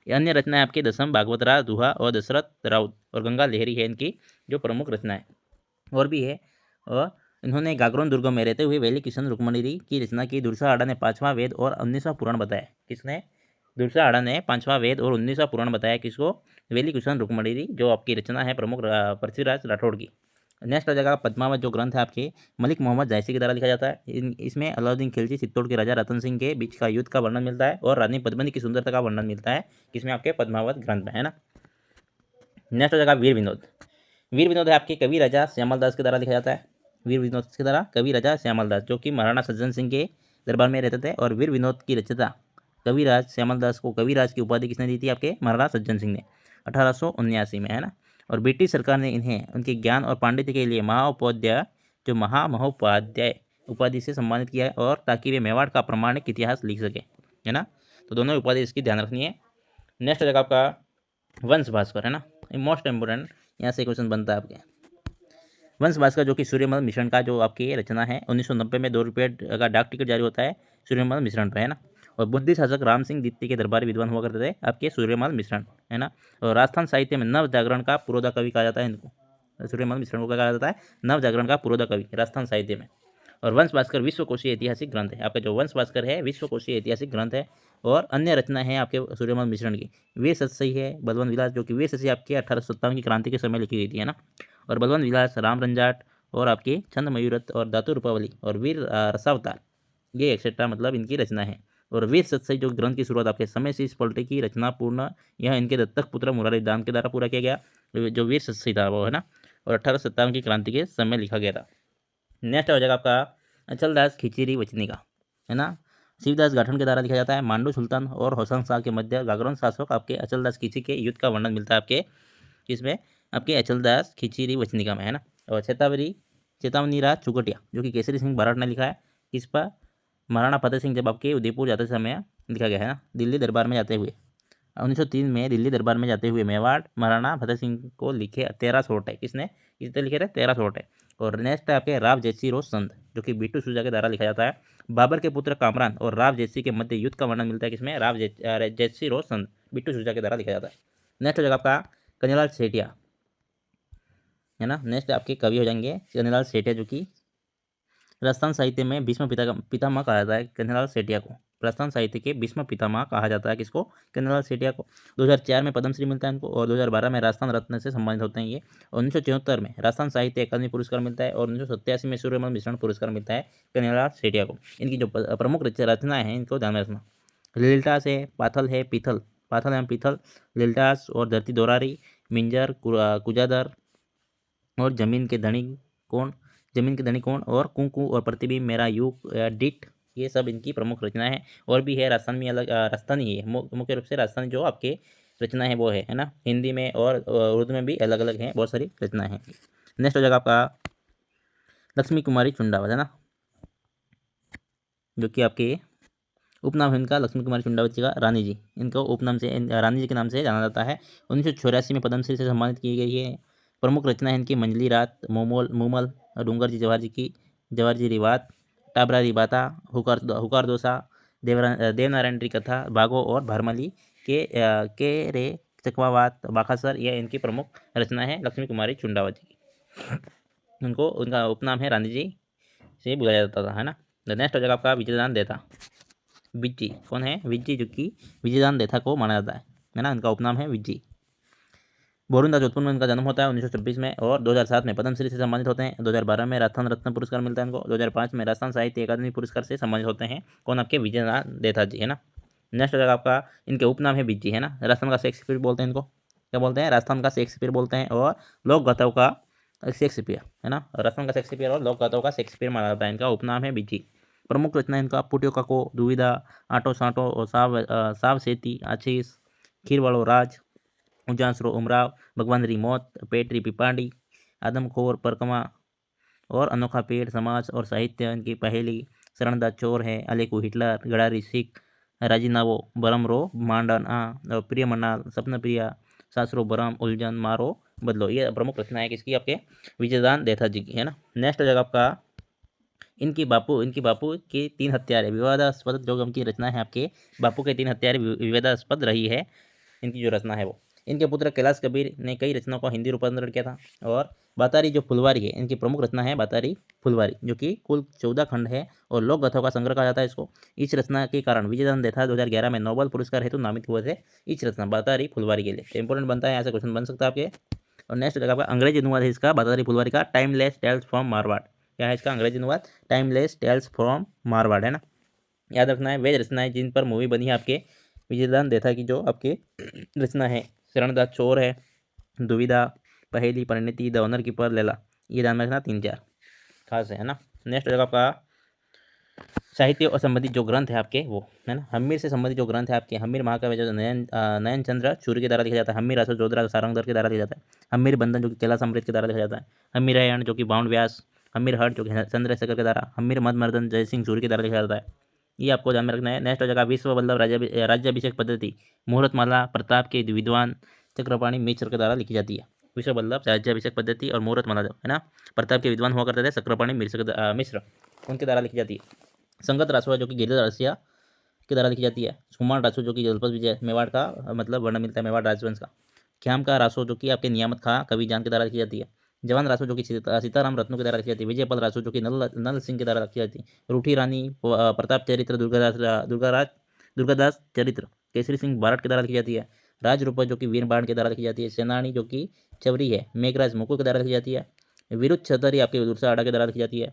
अन्य रचना है आपके दसम भागवत राय दुहा और दशरथ राउत और गंगा लहरी है इनकी जो प्रमुख रचना है। और भी है, और इन्होंने गागरोन दुर्ग में रहते हुए वैली किशन रुकमणी की रचना की। दुर्सा आड़ा ने 5वां वेद और 19वां पुराण बताया। किसने? दुर्सा आड़ा ने 5वां वेद और 19वां पुराण बताया, किसको? वैली किशन रुकमणी, जो आपकी रचना है प्रमुख पृथ्वीराज राठौड़ की। नेक्स्ट जगह पद्मावत जो ग्रंथ है आपके मलिक मोहम्मद जायसी के द्वारा लिखा जाता है। इसमें अलाउद्दीन खिलजी चित्तौड़ के राजा रतन सिंह के बीच का युद्ध का वर्णन मिलता है और रानी पद्मिनी की सुंदरता का वर्णन मिलता है, किसमें? आपके पद्मावत ग्रंथ में, है ना। नेक्स्ट जगह वीर विनोद। वीर विनोद है आपके कवि राजा श्यामल दास के द्वारा लिखा जाता है। वीर विनोद के द्वारा कवि राजा श्यामल दास, जो कि महाराणा सज्जन सिंह के दरबार में रहते थे। और वीर विनोद की रचयिता कविराज श्यामल दास को कविराज की उपाधि किसने दी थी? आपके महाराणा सज्जन सिंह ने 1879 में, है ना। और ब्रिटिश सरकार ने इन्हें उनके ज्ञान और पांडित्य के लिए महामहोपाध्याय उपाधि से सम्मानित किया है, और ताकि वे मेवाड़ का प्रमाणिक इतिहास लिख सके, है ना। तो दोनों उपाधि इसकी ध्यान रखनी है। नेक्स्ट जगह आपका वंश भास्कर, है ना। मोस्ट इंपोर्टेंट यहाँ से क्वेश्चन बनता है आपके वंश भास्कर, जो कि सूर्यमल मिश्रण का जो आपकी रचना है। 1990 में 2 रुपये का डाक टिकट जारी होता है सूर्यमल मिश्रण पर, है ना। और बुद्धि शासक राम सिंह द्वितीय के दरबारी विद्वान हुआ करते थे आपके सूर्यमल मिश्रण, है ना। और राजस्थान साहित्य में नव जागरण का पुरोधा कवि कहा जाता है इनको। सूर्यमल मिश्रण को कहा जाता है नव जागरण का पुरोधा कवि राजस्थान साहित्य में। और वंश भास्कर विश्वकोशीय ऐतिहासिक ग्रंथ है। आपका जो वंश भास्कर है विश्वकोशीय ऐतिहासिक ग्रंथ है। और अन्य रचना है आपके सूर्यमल मिश्रण की वीर सत्सई है, बलवंत विलास, जो कि वीर सत्सई आपके 1857 की क्रांति के समय लिखी गई थी, है ना। और बलवंत विलास, राम रंजाट और आपके छंद मयूरत और धातु रूपावली और वीर रसावतार, ये एक्सेट्रा मतलब इनकी रचना है। और वीर सत्सई जो ग्रंथ की शुरुआत आपके समय शीश पलटे की रचना पूर्ण यह इनके दत्तक पुत्र मुरारी दान के द्वारा पूरा किया गया। जो वीर सत्सई था वो, है ना। और 1857 की क्रांति के समय लिखा गया था। नेक्स्ट हो जाएगा आपका अचलदास खिचड़ी वचनी का, है ना। शिवदास गाठन के द्वारा लिखा जाता है। मांडू सुल्तान और होसन शाह के मध्य गागरोन शासक आपके अचलदास खिची के युद्ध का वर्णन मिलता है आपके इसमें, आपके अचलदास खिचड़ी वचनिका में, है ना। और चेतावनी राज चुकटिया, जो कि केसरी सिंह बाराट ने लिखा है। किस पर? महाराणा फतेह सिंह जब आपके उदयपुर जाते समय लिखा गया, है ना। दिल्ली दरबार में जाते हुए 1903 में दिल्ली दरबार में जाते हुए मेवाड़ महाराणा फतेह सिंह को लिखे 13 सोट है। किसने? किसने लिखे थे? 13 सोट है। और नेक्स्ट है आपके राव जैसी रोज संत, जो कि बिट्टू सुजा के द्वारा लिखा जाता है। बाबर के पुत्र कामरान और राव जैसी के मध्य युद्ध का वर्णन मिलता है, किसमें? राव जैसी रोज संत बिट्टू सुजा के द्वारा लिखा जाता है। नेक्स्ट हो जाएगा आपका कन्हैयालाल सेठिया, है ना। नेक्स्ट आपके कवि हो जाएंगे कन्हैयालाल सेठिया, जो कि राजस्थान साहित्य में भीष्म पितामह कहा जाता है कन्हैयालाल सेठिया को। राजस्थान साहित्य के भीष्म पितामह कहा जाता है किसको? कन्हैयालाल सेठिया को। 2004 में पद्मश्री मिलता है इनको, और 2012 में राजस्थान रत्न से सम्मानित होते हैं ये। 1974 में राजस्थान साहित्य अकादमी पुरस्कार मिलता है, और 1987 में सूर्यमल मिश्रण पुरस्कार मिलता है कन्हैयालाल सेठिया को। इनकी जो प्रमुख रचनाएं हैं इनको ध्यान में रखना। लिल्टास है, पाथल है, पीथल, पाथल एवं पीथल, लिल्टास और धरती दोरारी, मिंजर, कुजादर और जमीन के धनी कौन, और कुंकू और प्रतिबिंब, मेरा युग, डिट ये सब इनकी प्रमुख रचना है। और भी है राजस्थान में अलग, राजस्थानी है मुख्य रूप से राजस्थानी जो आपके रचना है वो है ना। हिंदी में और उर्दू में भी अलग अलग हैं, बहुत सारी रचना है। नेक्स्ट हो जाएगा आपका लक्ष्मी कुमारी चुंडावत है ना, जो कि आपके उपनाम है इनका लक्ष्मी कुमारी चुंडावत जी का रानी जी, इनको उपनाम से रानी जी के नाम से जाना जाता है। 1984 में पद्मश्री से सम्मानित की गई है। प्रमुख रचना है इनकी मंजली रात, मोमोल मूमल, डूंगर जी जवाहर जी की, जवाहर जी रिवात, टाबरा रिबाता, हुकार दोसा, देवनारायण की कथा, भागो और भारमली के रे चकवावात, बाखासर, यह इनकी प्रमुख रचना है लक्ष्मी कुमारी चुंडावत जी की। उनको उनका उपनाम है रानी जी से बुलाया जाता था, है ना। नेक्स्ट हो जाएगा आपका विजयदान देता। विज्जी कौन है? विज्जी, जो कि विजयदान देथा को माना जाता है ना। इनका उपनाम है विज्जी। बोरुंदा जोधपुर में इनका जन्म होता है 1926 में, और 2007 में पद्मश्री से सम्मानित होते हैं। 2012 में राजस्थान रत्न पुरस्कार मिलता है इनको। 2005 में राजस्थान साहित्य अकादमी पुरस्कार से सम्मानित होते हैं। कौन? आपके विजयदान देथा जी, है ना। नेक्स्ट हो जाएगा आपका, इनके उपनाम है विज्जी, है ना। राजस्थान का शेक्सपियर बोलते हैं इनको। क्या बोलते हैं? राजस्थान का शेक्सपियर बोलते हैं, और लोक गाथाओं का शेक्सपियर, है ना। राजस्थान का शेक्सपियर और लोक गाथाओं का शेक्सपियर माना जाता है। इनका उपनाम है विज्जी। प्रमुख रचना इनका पुटियो काको, दुविधा, आटो साटो और साव सेती, आशीष, खीरवाड़ो राज, उजासरो उमराव, भगवान री मौत, पेटरी पिपाडी, आदमखोर परकमा और अनोखा पेड़, समाज और साहित्य इनकी पहेली, शरणदास चोर है, अलेकू हिटलर, गड़ारी सिख, राजीनावो, बरमरो मांडना, प्रिय मनाल, सपन प्रिया, सासरो बरम, उलझन, मारो बदलो, ये प्रमुख रचना है किसकी? आपके विजयदान देथा जी की, है ना। नेक्स्ट हो जाएगा आपका इनकी बापू के 3 हत्यारे, विवादास्पद जो उनकी रचना है आपके बापू के 3 हत्यारे विवादास्पद रही है इनकी जो रचना है वो। इनके पुत्र कैलाश कबीर ने कई रचनाओं का हिंदी रूपांतरण किया था। और बातारी जो फुलवारी है, इनकी प्रमुख रचना है बातारी फुलवारी, जो कि कुल 14 खंड है और लोक गाथाओं का संग्रह कहा जाता है इसको। इस रचना के कारण विजयदान देथा 2011 में नोबेल पुरस्कार हेतु नामित हुए थे इस रचना बातारी फुलवारी के लिए। इंपॉर्टेंट बनता है, ऐसा क्वेश्चन बन सकता है आपके। और नेक्स्ट जगह पर अंग्रेजी अनुवाद है इसका बातारी फुलवारी का, टाइमलेस टेल्स फ्रॉम मारवाड़। क्या है इसका अंग्रेजी अनुवाद? टाइमलेस टेल्स फ्रॉम मारवाड़, है ना। याद रखना है, वे रचनाएं जिन पर मूवी बनी है आपके विजयदान देथा की जो आपके रचना है, शरणदास चोर है, दुविधा, पहेली, परिणति, द ऑनर कीपर, लैला, ये ध्यान में रखना 3-4 खास है ना। नेक्स्ट हो जाएगा आपका साहित्य और संबंधित जो ग्रंथ है आपके वो, है ना। हम्मीर से संबंधित जो ग्रंथ है आपके, हम्मीर महाकाव्य जो नयन चंद्र चूरी के द्वारा लिखा जाता है, हम्मीर रासो जोधरा सारंगधर के द्वारा लिखा जाता है, हम्मीर बंधन जो कि कैलाश अमृत के द्वारा लिखा जाता है, हम्मीर रायण जो कि बाउंड व्यास, हम्मीर हट जो कि चंद्रशेखर के द्वारा, हम्मीर मदमर्दन जय सिंह सूरी के द्वारा लिखा जाता है। ये आपको ध्यान में रखना है। नेक्स्ट हो जाएगा विश्व वल्लभ राज्याभिषेक पद्धति, मुहूर्तमाला प्रताप के विद्वान चक्रपाणी मिश्र के द्वारा लिखी जाती है। विश्व वल्लभ राज्याभिषेक पद्धति और मुहूर्तमाला जो है ना, प्रताप के विद्वान हुआ करते थे चक्रपाणी मिश्र उनके द्वारा लिखी जाती है। संगत रासुआ जो कि गिरिधर रसिया के द्वारा लिखी जाती है। कुमार रासो जो कि जलपत विजय मेवाड़ का मतलब वर्णन मिलता है मेवाड़ राजवंश का। ख्याम का रासो जो कि आपके नियामत खां कवि जान के द्वारा लिखी जाती है। जवान रासो जो कि सीताराम रत्नों के द्वारा लिखी जाती है। विजयपद रासो जो कि नल सिंह के द्वारा लिखी जाती है। रूठी रानी प्रताप चरित्र, दुर्गादास चरित्र केसरी सिंह बारट के द्वारा लिखी जाती है। राजरूप जो कि वीर बाण के द्वारा लिखी जाती है। सेनानी जो कि चवरी है मेघराज मुकुल के द्वारा लिखी जाती है। विरुद्ध छतरी आपके दुर्सा आड़ा के द्वारा लिखी जाती है।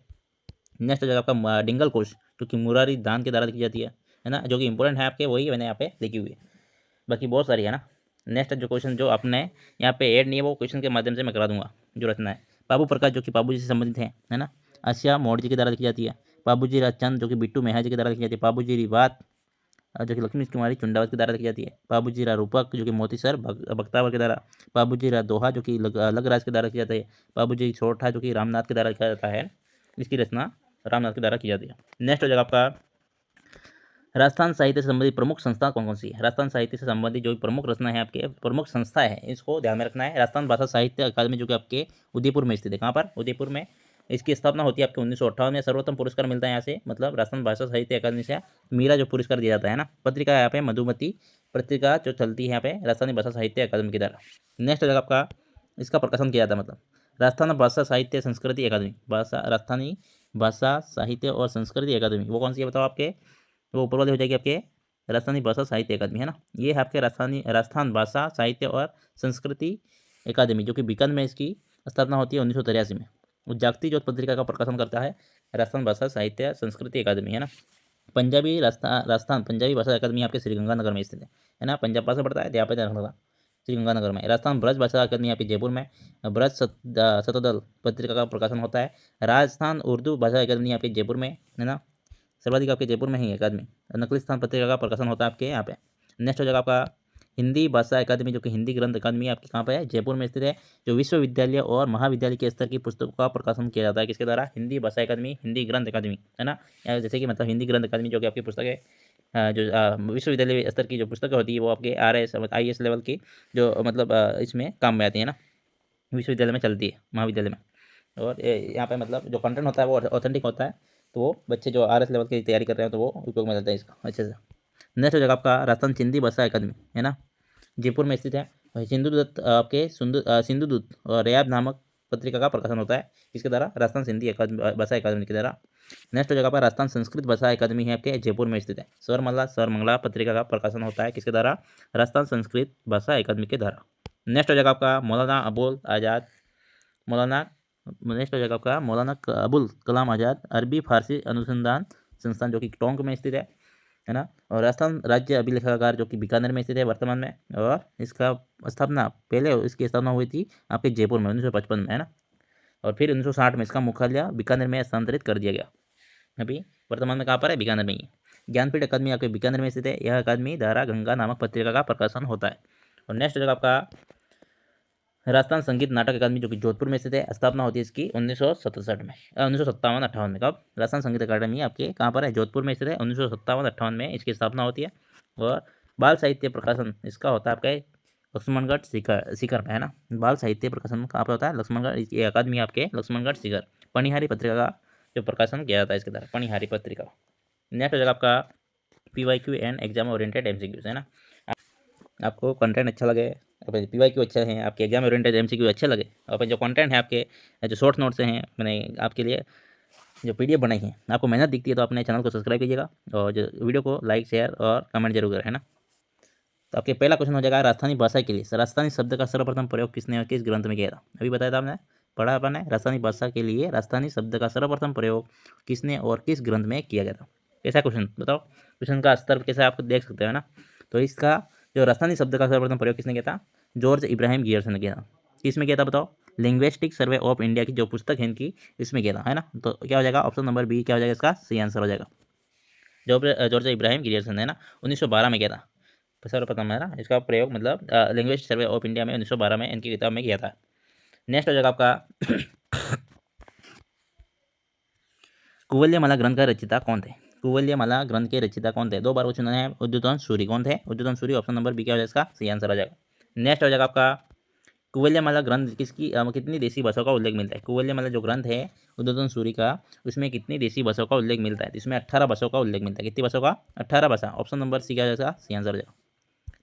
नेक्स्ट हो जाएगा आपका डिंगल कोश जो कि मुरारी दान के द्वारा लिखी जाती है ना, जो कि इंपॉर्टेंट है आपके, वही मैंने यहाँ पे लिखी हुई है, बाकी बहुत सारी है ना। नेक्स्ट जो क्वेश्चन जो आपने यहाँ पे ऐड नहीं है वो क्वेश्चन के माध्यम से मैं करा दूंगा। जो रचना है बाबू प्रकाश जो कि बाबू जी से संबंधित है ना, आसिया मोड़ जी के द्वारा लिखी जाती है। बाबू जी राजचंद जो कि बिट्टू मेहा जी के द्वारा लिखी जाती है। बाबू जी रिवात जो कि लक्ष्मी कुमारी चुंडावत के द्वारा लिखी जाती है। बाबू जी रा रूपक जो कि मोती सर बख्तावर के द्वारा। बाबू जी रा दोहा जो कि लगराज के द्वारा लिखी जाता है। बाबू जी छोटा जो कि रामनाथ के द्वारा लिखा जाता है, इसकी रचना रामनाथ के द्वारा की जाती है। नेक्स्ट हो जाएगा आपका राजस्थान साहित्य से संबंधित प्रमुख संस्था कौन कौन सी है। राजस्थान साहित्य से संबंधित जो प्रमुख रचना है आपके प्रमुख संस्था है, इसको ध्यान में रखना है। राजस्थान भाषा साहित्य अकादमी जो कि आपके उदयपुर में स्थित है। कहाँ पर? उदयपुर में इसकी स्थापना होती है आपके 1958 में। सर्वोत्तम पुरस्कार मिलता है यहाँ से, मतलब राजस्थान भाषा साहित्य अकादमी से मीरा जो पुरस्कार दिया जाता है ना। पत्रिका यहाँ पे मधुमती पत्रिका जो चलती है यहाँ पे राजस्थानी भाषा साहित्य अकादमी के द्वारा। नेक्स्ट जगह आपका इसका प्रकाशन किया जाता है, मतलब राजस्थान भाषा साहित्य संस्कृति अकादमी, राजस्थानी भाषा साहित्य और संस्कृति अकादमी, वो कौन सी है बताओ आपके? वो ऊपर वाली हो जाएगी आपके राजस्थानी भाषा साहित्य अकादमी, है ना। ये है आपके राजस्थान भाषा साहित्य और संस्कृति अकादमी, जो कि बीकानेर में इसकी स्थापना होती है 1983 में। जागती ज्योत पत्रिका का प्रकाशन करता है राजस्थान भाषा साहित्य संस्कृति अकादमी, है ना। पंजाबी राजस्थान पंजाबी भाषा अकादमी आपके श्रीगंगानगर में स्थित है ना। पंजाब भाषा पड़ता है, यहाँ पे ध्यान रखना, श्रीगंगानगर में। राजस्थान ब्रज भाषा अकादमी आपके जयपुर में। ब्रज शतदल पत्रिका का प्रकाशन होता है। राजस्थान उर्दू भाषा अकादमी आपके जयपुर में, है ना। सर्वाधिक आपके जयपुर में ही अकादमी। नकलिस्तान पत्रिका का प्रकाशन होता है आपके यहाँ पे। नेक्स्ट हो जाएगा आपका हिंदी भाषा अकादमी, जो कि हिंदी ग्रंथ अकादमी आपके कहाँ पे है, जयपुर में स्थित है। जो विश्वविद्यालय और महाविद्यालय के स्तर की पुस्तकों का प्रकाशन किया जाता है किसके द्वारा, हिंदी भाषा अकादमी, हिंदी ग्रंथ अकादमी, है ना। जैसे कि मतलब हिंदी ग्रंथ अकादमी जो कि आपकी पुस्तक है, जो विश्वविद्यालय स्तर की जो पुस्तकें होती है वो आपके RS IAS लेवल की जो मतलब इसमें काम में आती है ना, विश्वविद्यालय में चलती है, महाविद्यालय में। और यहाँ पे मतलब जो कंटेंट होता है वो ऑथेंटिक होता है, तो वो बच्चे जो RS लेवल की तैयारी कर रहे हैं तो वो उपयोग में लेते हैं इसका अच्छे से। नेक्स्ट हो जाएगा आपका राजस्थान सिंधी भाषा अकादमी, है ना, जयपुर में स्थित है। सिंधुदूत आपके सिंधुदूत और रयाब नामक पत्रिका का प्रकाशन होता है इसके द्वारा, राजस्थान सिंधी अकादमी भाषा अकादमी के द्वारा। नेक्स्ट हो जाएगा आपका राजस्थान संस्कृत भाषा अकादमी है आपके जयपुर में स्थित है। स्वरमंगला पत्रिका का प्रकाशन होता है किसके द्वारा, राजस्थान संस्कृत भाषा अकादमी के द्वारा। नेक्स्ट हो जाएगा आपका मौलाना अबुल आज़ाद नेक्स्ट हो जाएगा आपका मौलाना अबुल कलाम आज़ाद अरबी फारसी अनुसंधान संस्थान, जो कि टोंक में स्थित है ना। और राजस्थान राज्य अभिलेखागार जो कि बीकानेर में स्थित है वर्तमान में, और इसका स्थापना पहले इसकी स्थापना हुई थी आपके जयपुर में 1955 में, है ना। और फिर 1960 में इसका मुख्यालय बीकानेर में स्थानांतरित कर दिया गया। अभी वर्तमान में कहाँ पर है, बीकानेर में ही है। ज्ञानपीठ अकादमी आपके बीकानेर में स्थित है। यह अकादमी धारा गंगा नामक पत्रिका का प्रकाशन होता है। और नेक्स्ट हो जाएगा आपका राजस्थान संगीत नाटक अकादमी जो कि जोधपुर में स्थित है। स्थापना होती है इसकी 1967 में, 1957-58 में। कब, राजस्थान संगीत अकादमी आपके कहाँ पर है, जोधपुर में स्थित है। 1957-58 में इसकी स्थापना होती है। और बाल साहित्य प्रकाशन इसका होता है आपके लक्ष्मणगढ़ सीकर में, है ना। बाल साहित्य प्रकाशन कहाँ पर होता है, लक्ष्मणगढ़, ये अकादमी आपके लक्ष्मणगढ़ सीकर। पनिहारी पत्रिका का जो प्रकाशन किया जाता है इसके द्वारा, पनिहारी पत्रिका। नेक्स्ट हो जाएगा आपका PYQ and exam oriented MCQs, है ना। आपको कंटेंट अच्छा लगे, अपने PYQ अच्छा है, आपके एग्जाम ओरिएंटेड MCQ अच्छे लगे, और जो कंटेंट है आपके जो शॉर्ट नोट्स हैं मैंने आपके लिए जो PDF बनाई है, आपको मेहनत दिखती है तो अपने चैनल को सब्सक्राइब कीजिएगा, और जो वीडियो को लाइक शेयर और कमेंट जरूर करें, है ना। तो आपके पहला क्वेश्चन हो जाएगा राजस्थानी भाषा के लिए राजस्थानी शब्द का सर्वप्रथम प्रयोग किसने और किस ग्रंथ में किया था। अभी बताया था आपने, पढ़ा अपन है, राजस्थानी भाषा के लिए राजस्थानी शब्द का सर्वप्रथम प्रयोग किसने और किस ग्रंथ में किया गया था। कैसा क्वेश्चन बताओ, क्वेश्चन का स्तर कैसे आप देख सकते हो ना। तो इसका जो राजस्थानी शब्द का सर्वप्रथम प्रयोग किसने किया था, जॉर्ज इब्राहिम गियर्सन ने किया था। किसमें किया था बताओ, लिंग्विस्टिक सर्वे ऑफ इंडिया की जो पुस्तक है इनकी, इसमें किया था, है ना। तो क्या हो जाएगा, ऑप्शन नंबर बी क्या हो जाएगा, इसका सही आंसर हो जाएगा। जॉर्ज इब्राहिम गियर्सन, है ना, 1912 में किया था सर्वप्रथम, है ना। इसका प्रयोग मतलब लैंग्वेज सर्वे ऑफ इंडिया में 1912 में इनकी किताब में किया था। नेक्स्ट हो जाएगा आपका कुवल्यमाला ग्रंथ का रचिता कौन थे। कुवल्यमाला ग्रंथ के रचिता कौन थे, 2 बार क्वेश्चन है। उद्योतन सूरी कौन थे, Udyotan Suri, option number B क्या हो जाएगा, इसका सही आंसर हो जाएगा। नेक्स्ट हो जाएगा आपका कुवल्यमाला ग्रंथ किसकी कितनी देसी भाषाओं का उल्लेख मिलता है। कुवल्यमाला जो ग्रंथ है उद्योतन सूरी का, उसमें कितनी देसी भाषाओं का उल्लेख मिलता है, इसमें 18 भाषाओं का उल्लेख मिलता है। कितनी भाषाओं का, 18 भाषा, ऑप्शन नंबर सी क्या हो जाएगा, सही आंसर हो जाएगा।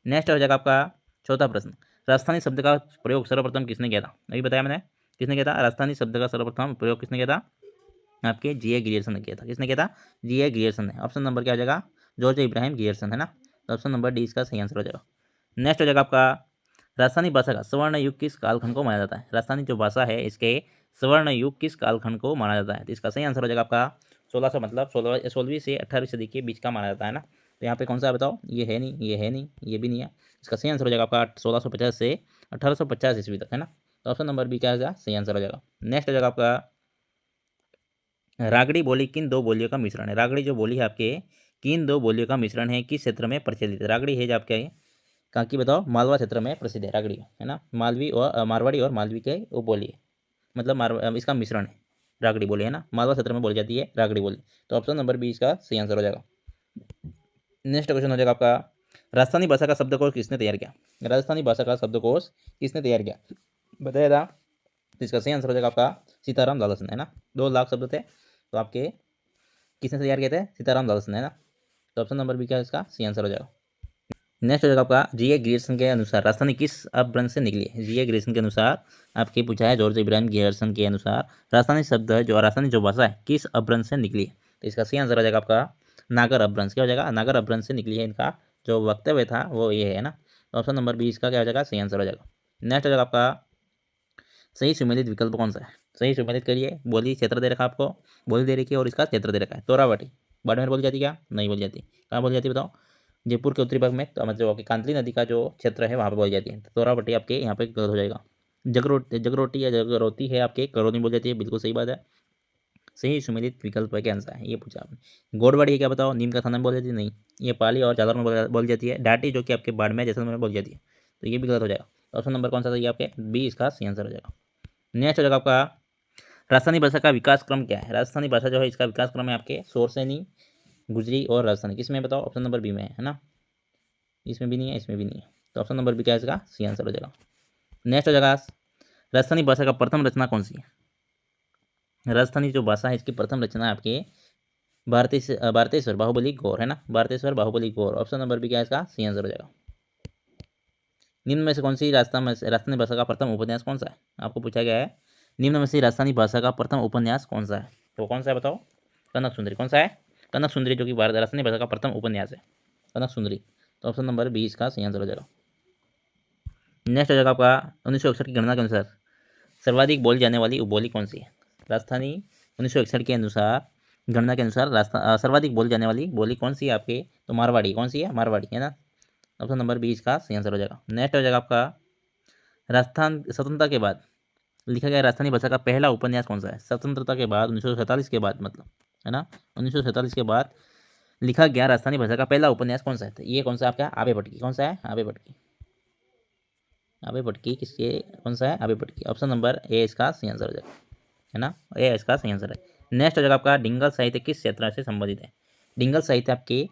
नेक्स्ट हो जाएगा आपका चौथा प्रश्न, राजस्थानी शब्द का प्रयोग सर्वप्रथम किसने किया था। अभी बताया मैंने, किसने किया था, राजस्थानी शब्द का सर्वप्रथम प्रयोग किसने किया था, आपके G.A. गियर्सन ने किया था। किसने किया था, G.A. गियर्सन ने। ऑप्शन नंबर क्या हो जाएगा, जॉर्ज इब्राहिम गियर्सन, है ना। तो ऑप्शन नंबर डी इसका सही आंसर हो जाएगा। नेक्स्ट हो जाएगा आपका राजस्थानी भाषा का स्वर्ण युग किस कालखंड को माना जाता है। राजस्थानी जो भाषा है इसके स्वर्ण युग किस कालखंड को माना जाता है, तो इसका सही आंसर हो जाएगा आपका 1600 मतलब 16वीं से 18वीं सदी के बीच का माना जाता है ना। तो यहाँ पे कौन सा है बताओ, ये है नहीं, ये है नहीं, ये भी नहीं है। इसका सही आंसर हो जाएगा आपका 1650 से 1850 ईस्वी तक, है ना। तो ऑप्शन नंबर बी क्या होगा, सही आंसर हो जाएगा। नेक्स्ट हो जाएगा आपका रागड़ी बोली किन 2 बोलियों का मिश्रण है। रागड़ी जो बोली है आपके किन 2 बोलियों का मिश्रण है, किस क्षेत्र में प्रचलित है। रागड़ी है जो आपके कहाँ की बताओ, मालवा क्षेत्र में प्रसिद्ध है रागड़ी, है ना। मालवी और मारवाड़ी और मालवी के वो बोली है, मतलब इसका मिश्रण है रागड़ी बोली, है ना। मालवा क्षेत्र में बोली जाती है रागड़ी बोली। तो ऑप्शन नंबर बी इसका सही आंसर हो जाएगा। नेक्स्ट क्वेश्चन हो जाएगा आपका राजस्थानी भाषा का शब्दकोश किसने तैयार किया। राजस्थानी भाषा का शब्दकोश किसने तैयार किया, बताया था। तो इसका सही आंसर हो जाएगा आपका सीताराम लालसन, है ना। 2 लाख शब्द थे, तो आपके किसने तैयार किए थे, सीताराम लालसन, है ना। तो ऑप्शन नंबर बी क्या इसका सही आंसर हो जाएगा। नेक्स्ट हो जाएगा आपका G.A. गियर्सन के अनुसार राजस्थानी किस अपभ्रंश से निकली है। G.A. गियर्सन के अनुसार आपके पूछा है, जॉर्ज इब्राहिम गियर्सन के अनुसार राजस्थानी शब्द जो राजस्थानी जो भाषा है किस अपभ्रंश से निकली है। तो इसका सही आंसर हो जाएगा आपका नागर अपभ्रंश। क्या हो जाएगा, नागर अपभ्रंश से निकली है। इनका जो वक्तव्य था वो ये है ना। तो ऑप्शन नंबर बी इसका क्या हो जाएगा, सही आंसर हो जाएगा। नेक्स्ट हो जाएगा आपका सही सुमेलित विकल्प कौन सा है। सही सुमेलित करिए, बोली क्षेत्र दे रखा आपको, बोली दे रखी है और इसका क्षेत्र दे रखा है। तोरावटी बाड़मेर बोली जाती क्या, नहीं बोली जाती। कहाँ बोली जाती बताओ, जयपुर के उत्तरी भाग में, तो मतलब आपकी कांतली नदी का जो क्षेत्र है वहाँ पे बोली जाती है। तो तोरावटी आपके यहाँ पे गलत हो जाएगा। जगरोटी या जगरोती है आपके करौनी बोली जाती है, बिल्कुल सही बात है। सही सुमेलित विकल्प है, क्या आंसर है, ये पूछा आपने। गोडवाड़ी है क्या बताओ, नीम का थाना में बोल जाती है, नहीं, ये पाली और जालौर में बोल जाती है। डाटी जो कि आपके बाड़मेर जैसलमेर में बोल जाती है, तो ये भी गलत हो जाएगा। ऑप्शन नंबर कौन सा सही है आपके, बी इसका सही आंसर हो जाएगा। नेक्स्ट हो जाएगा आपका, राजस्थानी भाषा का विकास क्रम क्या है। राजस्थानी भाषा जो है इसका विकास क्रम है आपके शोरसेनी, गुजरी और राजस्थानी, किसमें बताओ, ऑप्शन नंबर बी में है ना, इसमें भी नहीं है, इसमें भी नहीं है, तो ऑप्शन नंबर बी क्या है इसका सही आंसर हो जाएगा। नेक्स्ट हो जाएगा, राजस्थानी भाषा का प्रथम रचना कौन सी है। राजस्थानी जो भाषा है इसकी प्रथम रचना है आपके भारतेश्वर बाहुबली गौर है ना, भारतेश्वर बाहुबली गौर, ऑप्शन नंबर बी क्या है इसका सही आंसर हो जाएगा। निम्न में से कौन सी राजस्थानी भाषा का प्रथम उपन्यास कौन सा है, आपको पूछा गया है निम्न में से राजस्थानी भाषा का प्रथम उपन्यास कौन सा है, तो कौन सा है बताओ, कनक सुंदरी, कौन सा है, कनक सुंदरी, जो कि राजस्थानी भाषा का प्रथम उपन्यास है, कनक सुंदरी, तो ऑप्शन नंबर बी इसका सही आंसर हो जाएगा। नेक्स्ट हो जाएगा आपका, 1961 की गणना के अनुसार सर्वाधिक बोली जाने वाली उपबोली कौन सी है। राजस्थानी 1961 के अनुसार, गणना के अनुसार सर्वाधिक बोली जाने वाली बोली कौन सी है आपके, तो मारवाड़ी, कौन सी है, मारवाड़ी है ना, ऑप्शन नंबर बी इसका सही आंसर हो जाएगा। नेक्स्ट हो जाएगा आपका, राजस्थान स्वतंत्रता के बाद लिखा गया राजस्थानी भाषा का पहला उपन्यास कौन सा है। स्वतंत्रता के बाद 1947 के बाद मतलब, है ना, 1947 के बाद लिखा गया राजस्थानी भाषा का पहला उपन्यास कौन सा है, तो ये कौन सा आपका, आबे पटकी, कौन सा है, आबे पटकी, आबे पटकी किसके, कौन सा है, आबे पटकी, ऑप्शन नंबर ए इसका सही आंसर हो जाएगा, है ना, ए इसका सही आंसर है। नेक्स्ट हो जाएगा आपका, डिंगल साहित्य किस क्षेत्र से संबंधित है। डिंगल साहित्य आपके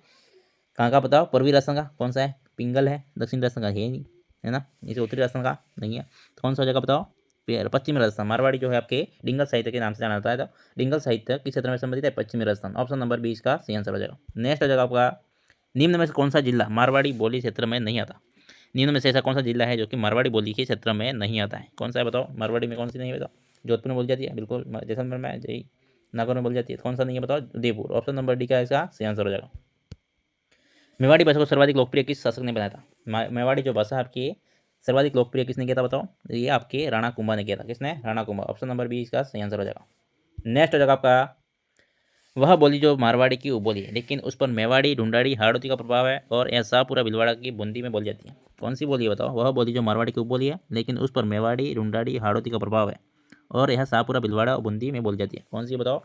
कहाँ का बताओ, पूर्वी राजस्थान का, कौन सा है, पिंगल है, दक्षिण राजस्थान का है नहीं, है ना, इसे उत्तरी राजस्थान का नहीं है, तो कौन सा हो जाएगा बताओ, पश्चिमी राजस्थान, मारवाड़ी जो है आपके डिंगल साहित्य के नाम से जाना जाता है, तो डिंगल साहित्य किस क्षेत्र में संबंधित है, पश्चिमी राजस्थान, ऑप्शन नंबर बी इसका सही आंसर हो जाएगा। नेक्स्ट हो जाएगा आपका, निम्न में से कौन सा जिला मारवाड़ी बोली क्षेत्र में नहीं आता। निम्न में से ऐसा कौन सा जिला है जो कि मारवाड़ी बोली के क्षेत्र में नहीं आता है, कौन सा है बताओ, मारवाड़ी में कौन सी नहीं है बताओ, जोधपुर में बोल जाती है बिल्कुल, जैसलमेर में, जय नागौर में बोल जाती है, कौन सा नहीं है बताओ, उदयपुर, ऑप्शन नंबर डी का इसका सही आंसर हो जाएगा। मेवाड़ी भाषा को सर्वाधिक लोकप्रिय किस शासक ने बनाया था। मेवाड़ी जो भाषा आपकी सर्वाधिक लोकप्रिय किसने किया था बताओ, ये आपके राणा कुंभा ने किया था, किसने, Rana Kumbha, option number B इसका सही आंसर हो जाएगा। नेक्स्ट हो जाएगा आपका, वह बोली जो मारवाड़ी की उपबोली है लेकिन उस पर मेवाड़ी, ढूंढाड़ी, हाड़ौती का प्रभाव है और यह शाहपुरा भीलवाड़ा की बूंदी में बोली जाती है, कौन सी बोली है बताओ, वह बोली जो मारवाड़ी की उपबोली है लेकिन उस पर मेवाड़ी, ढूंढाड़ी, हाड़ौती का प्रभाव है और यह शाहपुरा भीलवाड़ा और बूंदी में बोली जाती है, कौन सी बताओ,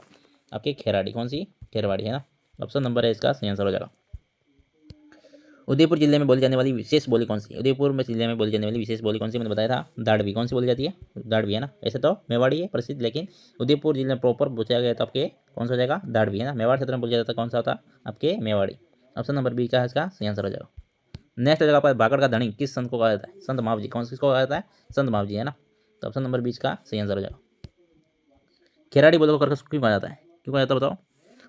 आपकी खेराड़ी, कौन सी, खेरवाड़ी, है ना, ऑप्शन नंबर है इसका सही आंसर हो जाएगा। उदयपुर जिले में बोली जाने वाली विशेष बोली कौन सी है। उदयपुर में जिले में बोली जाने वाली विशेष बोली कौन सी, मैंने बताया था दाड़वी, कौन सी बोली जाती है, दाड़वी, है ना, ऐसे तो मेवाड़ी है प्रसिद्ध, लेकिन उदयपुर जिले में प्रॉपर पूछा गया तो आपके कौन सा हो जाएगा, दाड़वी, है ना, मेवाड़ क्षेत्र में बोला जाता था, कौन सा होता आपके मेवाड़ी, ऑप्शन नंबर बी का है इसका सही आंसर हो जाएगा। नेक्स्ट हो जाएगा आपका, भागड़ का धनी किस संत को कहा जाता है, संत मावजी, कौन किसको कहा जाता है, संत मावजी, है ना, तो ऑप्शन नंबर बी का सही आंसर हो जाएगा। खेराड़ी बोलो को कर्कश क्यों कहा जाता है, क्यों कहा जाता है बताओ,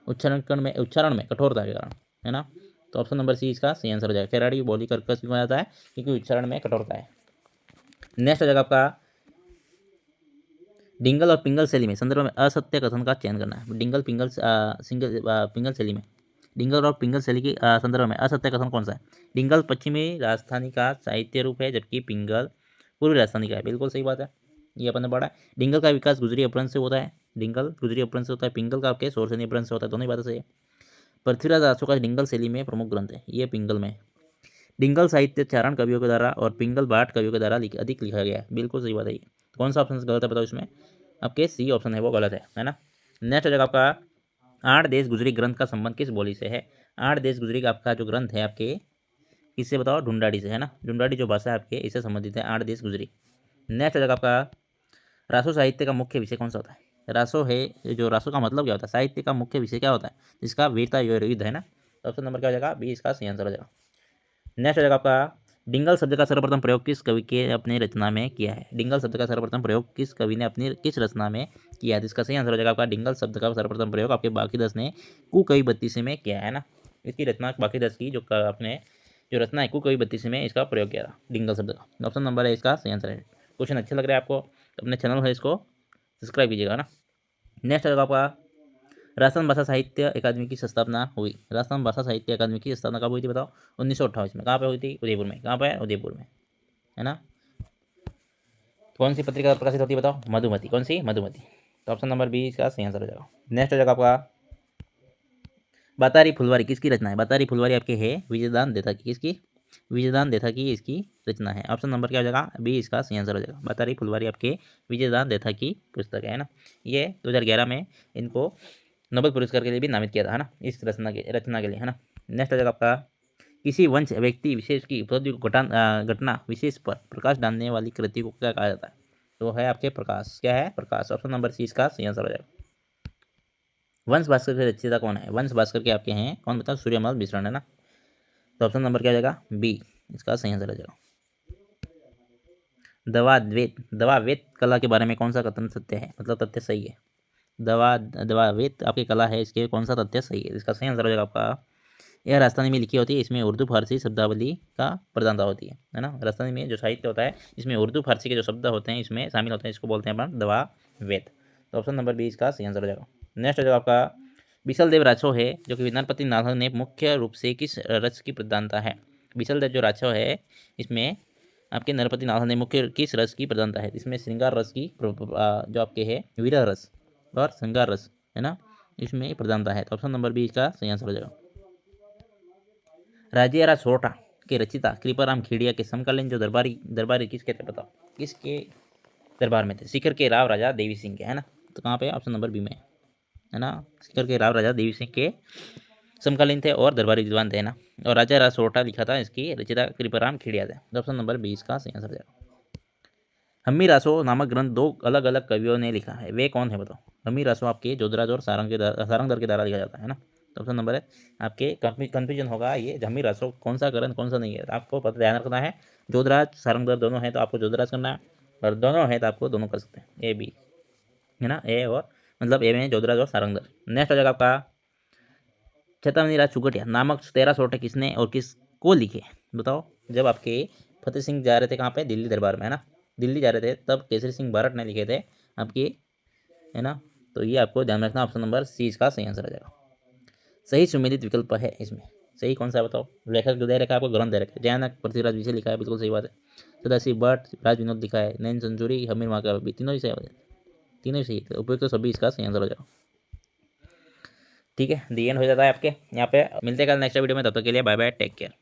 उच्चारण में कठोरता के कारण, है ना, तो ऑप्शन नंबर सी इसका सही आंसर हो जाएगा। खेराड़ी बोली कर्कश क्यों कहा जाता है, क्योंकि उच्चारण में कठोरता है। नेक्स्ट हो जाएगा आपका, डिंगल और पिंगल शैली में संदर्भ में असत्य कथन का चयन करना है। डिंगल पिंगल पिंगल शैली में, डिंगल और पिंगल शैली के संदर्भ में असत्य कथन कौन सा है। डिंगल पश्चिमी राजस्थानी का साहित्य रूप है जबकि पिंगल पूर्वी राजस्थानी का है, बिल्कुल सही बात है, ये अपन ने पढ़ा है। डिंगल का विकास गुजरी अपभ्रंश से होता है, डिंगल गुजरी अपभ्रंश से होता है, पिंगल का आपके शोरसेनी अपभ्रंश से होता है, दोनों ही बातें सही है। पृथ्वीराज आसो का डिंगल शैली में प्रमुख ग्रंथ है, ये पिंगल में। डिंगल साहित्य चारण कवियों के द्वारा और पिंगल भाट कवियों के द्वारा अधिक लिखा गया है, बिल्कुल सही बात है। कौन सा ऑप्शन गलत है बताओ इसमें, आपके सी ऑप्शन है वो गलत है ना। नेक्स्ट हो जाएगा आपका, आठ देश गुजरी ग्रंथ का संबंध किस बोली से है। आठ देश गुजरी का आपका जो ग्रंथ है आपके किससे बताओ, ढूंढाड़ी से, है ना, ढूंढाड़ी जो भाषा है आपके इससे संबंधित है, आठ देश गुजरी। नेक्स्ट हो जाएगा आपका, रासो साहित्य का मुख्य विषय कौन सा होता है। रासो है जो, रासो का मतलब क्या होता है, साहित्य का मुख्य विषय क्या होता है, जिसका वीरता युद्ध, है ना, तो ऑप्शन नंबर क्या हो जाएगा, बी इसका सही आंसर हो जाएगा। नेक्स्ट हो जाएगा आपका, डिंगल शब्द का सर्वप्रथम प्रयोग किस कवि के अपनी रचना में किया है। डिंगल शब्द का सर्वप्रथम प्रयोग किस कवि ने अपनी किस रचना में किया है, इसका सही आंसर हो जाएगा आपका, डिंगल शब्द का सर्वप्रथम प्रयोग आपके बाकीदस ने कुकवि बत्तीसी में किया है ना, इसकी रचना बाकीदस की जो आपने जो रचना है कुकवि बत्तीसी में इसका प्रयोग किया था डिंगल शब्द का, ऑप्शन नंबर है इसका सही आंसर है। क्वेश्चन अच्छा लग रहा है आपको, अपने चैनल है इसको सब्सक्राइब कीजिएगा ना। नेक्स्ट होगा आपका, राजस्थान भाषा साहित्य अकादमी की स्थापना हुई। राजस्थान भाषा साहित्य अकादमी की स्थापना कब हुई थी बताओ, 1928 में। कहाँ पे हुई थी, उदयपुर में। कहाँ पे, उदयपुर में, है ना। कौन सी पत्रिका प्रकाशित होती है बताओ, मधुमती, कौन सी, मधुमती, तो ऑप्शन नंबर बी इसका सही आंसर हो जाएगा। नेक्स्ट हो जाएगा आपका, बातारी फुलवारी किसकी रचना है। बातारी फुलवारी आपके है विजयदान देता की, किसकी, विजयदान देथा की इसकी रचना है। ऑप्शन नंबर क्या हो जाएगा? बी इसका सही आंसर हो जाएगा। बतारी फुलवारी आपके विजयदान देथा की पुस्तक है ना। ये 2011 में इनको नोबेल पुरस्कार के लिए भी नामित किया था, है ना, इस रचना के लिए, है ना। नेक्स्ट हो जाएगा आपका, किसी वंश व्यक्ति विशेष की उपलब्धि को घटना विशेष पर प्रकाश डालने वाली कृति को क्या कहा जाता है? तो है आपके प्रकाश। क्या है? प्रकाश। ऑप्शन नंबर सी इसका सही आंसर हो जाएगा। वंश भास्कर के रचयिता कौन है? वंश भास्कर के आपके हैं कौन? बताओ। सूर्यमल मिश्रण, है ना। तो ऑप्शन नंबर क्या हो जाएगा? बी इसका सही आंसर हो जाएगा। दवा वेद कला के बारे में कौन सा कथन सत्य है, मतलब तथ्य सही है? दवा वेद आपकी कला है, इसके कौन सा तथ्य सही है? इसका सही आंसर हो जाएगा आपका, यह राजस्थानी में लिखी होती है, इसमें उर्दू फारसी शब्दावली का प्रधानता होती है ना। राजस्थानी में जो साहित्य होता है इसमें उर्दू फारसी के जो शब्द होते हैं इसमें शामिल होते हैं, इसको बोलते हैं अपन दवा वेद। तो ऑप्शन नंबर बी इसका सही आंसर हो जाएगा। नेक्स्ट हो जाएगा आपका, बिसल देव राठौर है जो कि नरपति नाथक ने मुख्य रूप से किस रस की प्रधानता है? बिसल देव जो राठौर है इसमें आपके नरपति नाथक ने मुख्य किस रस की प्रधानता है? इसमें श्रृंगार रस की जो आपके है वीर रस और श्रृंगार रस, है ना, इसमें प्रधानता है। तो ऑप्शन नंबर बी इसका सही आंसर हो जाएगा। राजेरा सोरठा के रचिता कृपाराम खेड़िया के समकालीन जो दरबारी किसके थे? बताओ, किसके दरबार में थे? सीकर के राव राजा देवी सिंह के, है ना। तो कहाँ पे? ऑप्शन नंबर बी में, है ना। सीकर के राव राजा देवी सिंह के समकालीन थे और दरबारी विद्वान थे ना। और राजा राज सोरठा लिखा था, इसकी रचिता कृपाराम खेड़िया थे। तो ऑप्शन नंबर 20 का सही आंसर जाएगा। हम्मी रासो नामक ग्रंथ दो अलग अलग कवियों ने लिखा है, वे कौन है? बताओ। हम्मी रासो आपके जोधराज और सारंगधर के द्वारा लिखा जाता है ना। तो ऑप्शन नंबर है आपके कंफ्यूजन होगा ये हम्मी रासो कौन सा ग्रंथ कौन सा नहीं है, आपको पता ध्यान रखना है। जोधराज सारंगधर दोनों है तो आपको जोधराज करना है, और दोनों है तो आपको दोनों कर सकते हैं, ए बी, है ना। ए और मतलब ए में जोधराज और सारंगधर। नेक्स्ट हो जाएगा आपका, छत्रपति राज चुगटिया नामक 13 सोटे किसने और किसको लिखे? बताओ। जब आपके फतेह सिंह जा रहे थे कहाँ पे? दिल्ली दरबार में, है ना। दिल्ली जा रहे थे तब केसरी सिंह बारट ने लिखे थे आपके, है ना। तो ये आपको ध्यान रखना। ऑप्शन नंबर सी इसका सही आंसर आ जाएगा। सही सुमेलित विकल्प है इसमें, सही कौन सा है? बताओ। लेखक जो दे रखा है आपको, ग्रंथ दे रखा है, जयानक पृथ्वीराज विषय लिखा है, बिल्कुल सही बात है। सदाशिव भट्ट, राज विनोद लिखा है, नैन सेंचुरी, हमीर माका, तीनों ही सही, तीनों ही सही। उपयुक्त तो सभी इसका सही आंसर हो जाएगा। ठीक है, दी एंड हो जाता है आपके यहाँ पे। मिलते हैं कल नेक्स्ट वीडियो में, तब तक के लिए बाय बाय, टेक केयर।